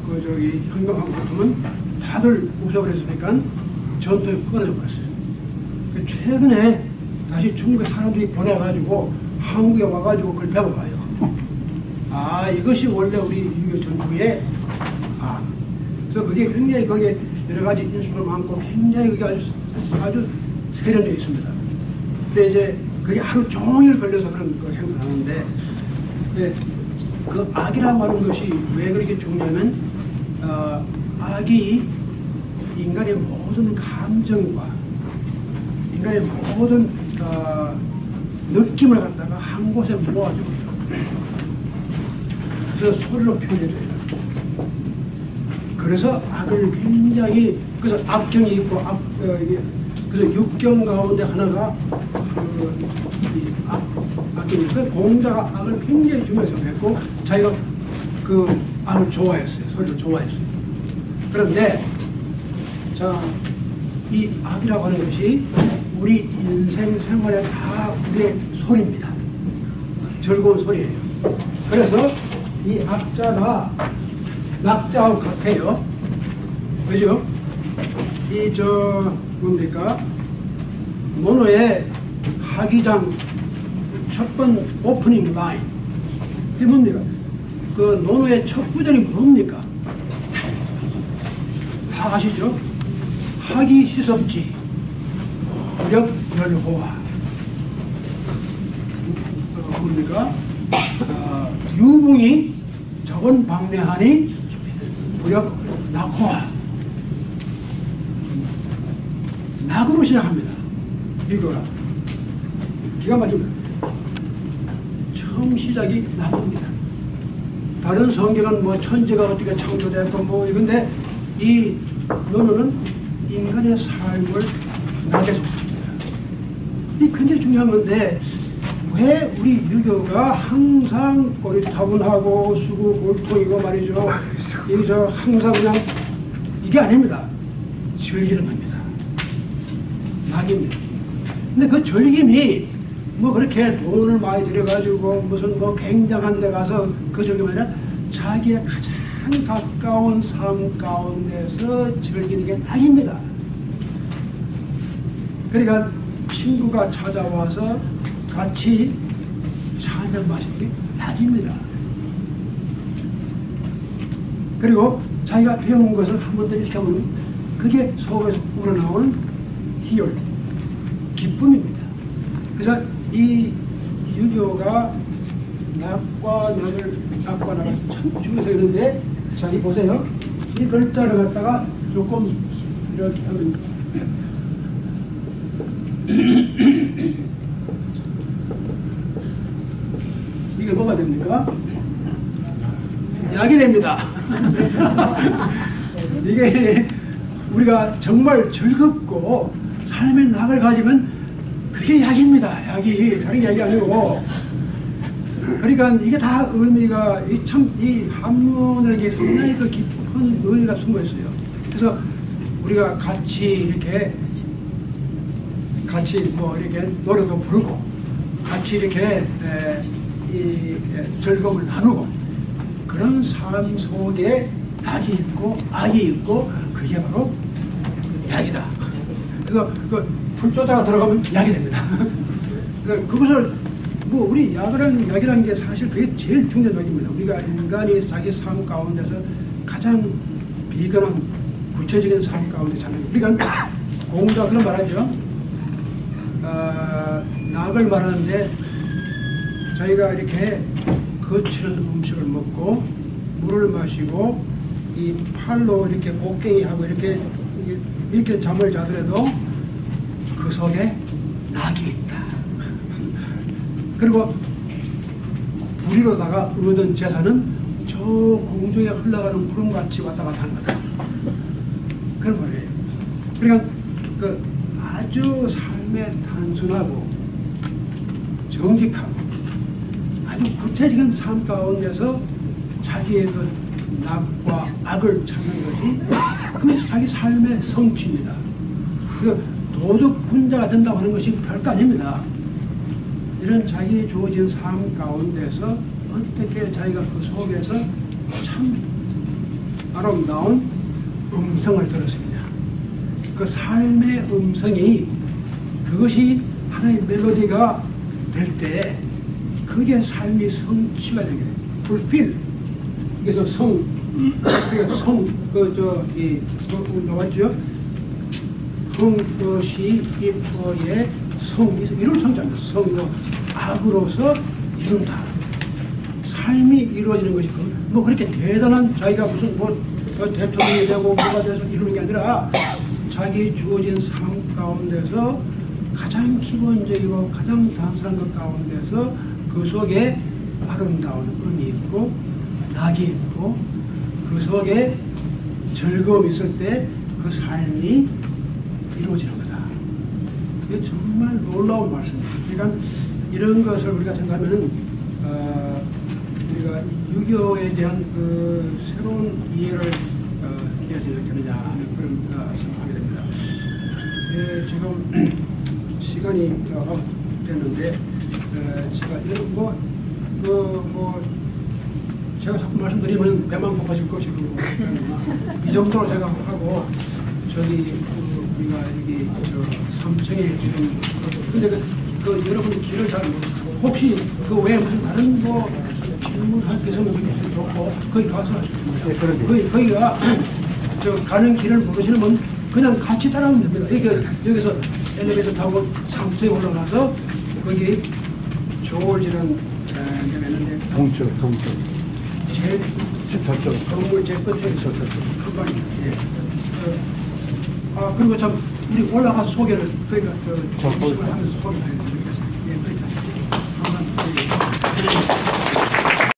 혁명하고 붙으면 다들 없애버렸으니까 전통이 끊어져 버렸어요. 최근에 다시 중국의 사람들이 보내가지고 한국에 와가지고 그걸 배워가요. 이것이 원래 우리 유교 전통의 그래서 그게 굉장히 거기에 여러 가지 인수를 많고 굉장히 그게 아주 세련되어 있습니다. 근데 이제 그게 하루 종일 걸려서 그런 행사를 하는데 그 악이라고 하는 것이 왜 그렇게 중요하면 악이 인간의 모든 감정과 인간의 모든 느낌을 갖다가 한 곳에 모아줘요. 그래서 소리로 표현해줘요. 그래서 악을 굉장히 그래서 악경이 있고 그래서 육경 가운데 하나가 악경이 그 공자가 악을 굉장히 중요하게 생각했고 자기가 악을 좋아했어요. 소리를 좋아했어요. 그런데 이 악이라고 하는 것이 우리 인생 생활에 다 우리의 소리입니다. 즐거운 소리예요. 그래서 이 악자가 낙자하고 같아요. 그죠? 뭡니까? 모노의 하기장 첫 번 오프닝 라인. 이게 뭡니까? 그 논어의 첫 구절이 뭡니까? 다 아시죠? 학이 시섭지 부력 열호화. 뭡니까? 유궁이 저번 방매하니 부력 낙호화. 낙으로 시작합니다. 이거가 기가 막힙니다. 처음 시작이 낙입니다. 다른 성경은 뭐 천지가 어떻게 창조됐고 뭐 이건데 이 논어는 인간의 삶을 낙에서 삽니다. 이 굉장히 중요한 건데 왜 우리 유교가 항상 고리타분하고 수구 골통이고 말이죠. 이 저 항상 그냥 이게 아닙니다. 즐기는 겁니다. 낙입니다. 근데 그 즐김이 뭐 그렇게 돈을 많이 들여가지고 무슨 뭐 굉장한 데 가서 그 즐김이 아니라 자기의 가장 가까운 삶 가운데서 즐기는 게 낙입니다. 그러니까 친구가 찾아와서 같이 차 한잔 마시는 게 낙입니다. 그리고 자기가 배운 것을 한 번 더 익혀보면 그게 속에서 우러나오는 희열, 기쁨입니다. 그래서 이 유교가 낙과 낙을 참 중요해서 있는데, 자, 이 보세요. 이 글자를 갖다가 조금 이렇게 하면 이게 뭐가 됩니까? 약이 됩니다. 이게 우리가 정말 즐겁고 삶의 낙을 가지면 그게 약입니다. 약이 다른 게 약이 아니고. 그러니까 이게 다 의미가 이 한문에게 상당히 그 깊은 의미가 숨어 있어요. 그래서 우리가 같이 뭐 이렇게 노래도 부르고 같이 이렇게 이 즐거움을 나누고 그런 삶 속에 낙이 있고 악이 있고 그게 바로 약이다. 그래서 그 풀조자가 들어가면 약이 됩니다. 그래서 그것을 뭐 우리 약이라는 게 사실 그게 제일 중요한 약입니다. 우리가 인간이 자기 삶 가운데서 가장 비근한 구체적인 삶 가운데 사는 거. 그러니까 공자 그런 말하죠. 낙을 말하는데 저희가 이렇게 거칠은 음식을 먹고 물을 마시고 이 팔로 이렇게 곡괭이하고 이렇게 잠을 자더라도 그 속에 낙이 있다. 그리고 불의로다가 얻은 재산은 저 공중에 흘러가는 구름같이 왔다 갔다 하는 거다. 그런 말이에요. 그러니까 그 아주 삶에 단순하고 정직하고 아주 구체적인 삶 가운데서 자기의 그 낙과 악을 찾는 것이 그것이 자기 삶의 성취입니다. 그 도덕 군자가 된다고 하는 것이 별거 아닙니다. 이런 자기 주어진 삶 가운데서 어떻게 자기가 그 속에서 참 아름다운 음성을 들었습니다. 그 삶의 음성이 그것이 하나의 멜로디가 될 때 그게 삶이 성취가 되게 돼요. fulfill. 그래서 나왔죠? 성것이 이뻐의 성이 이룰 성자입니다. 성도 악으로서 이룬다. 삶이 이루어지는 것이 뭐 그렇게 대단한 자기가 무슨 뭐 대통령이 되고 뭐가 돼서 이루는 게 아니라 자기 주어진 삶 가운데서 가장 기본적이고 가장 단순한 것 가운데서 그 속에 아름다운 음이 있고 낙이 있고 그 속에 즐거움이 있을 때 그 삶이 이루어지는 거다. 이게 정말 놀라운 말씀입니다. 그러니까 이런 것을 우리가 생각하면은 우리가 유교에 대한 그 새로운 이해를 어떻게 하느냐 하는 그런 생각하게 됩니다. 지금 시간이 됐는데 제가 제가 자꾸 말씀드리면 배만 고파질 것이고 이 정도로 제가 하고 저기 우리가 여기 저 삼청에 지금 근데 그 여러분이 길을 잘 모르고 혹시 그 외에 무슨 다른 뭐 질문할 게 있으면 여기 좋고 거기 가서 하십니다. 네, 거기가 저 가는 길을 모르시면 그냥 같이 따라오면 됩니다. 여기서 엘리베이터 타고 삼청에 올라가서 거기 저울지는 데가 있는데 동쪽 제일 저쪽 건물 제일 끝쪽에 큰 방입니다. 예. 그리고 참 우리 올라가서 소개를 그러니까 저 하면서 소개를 해드리겠습니다. 예, 그러니까 한번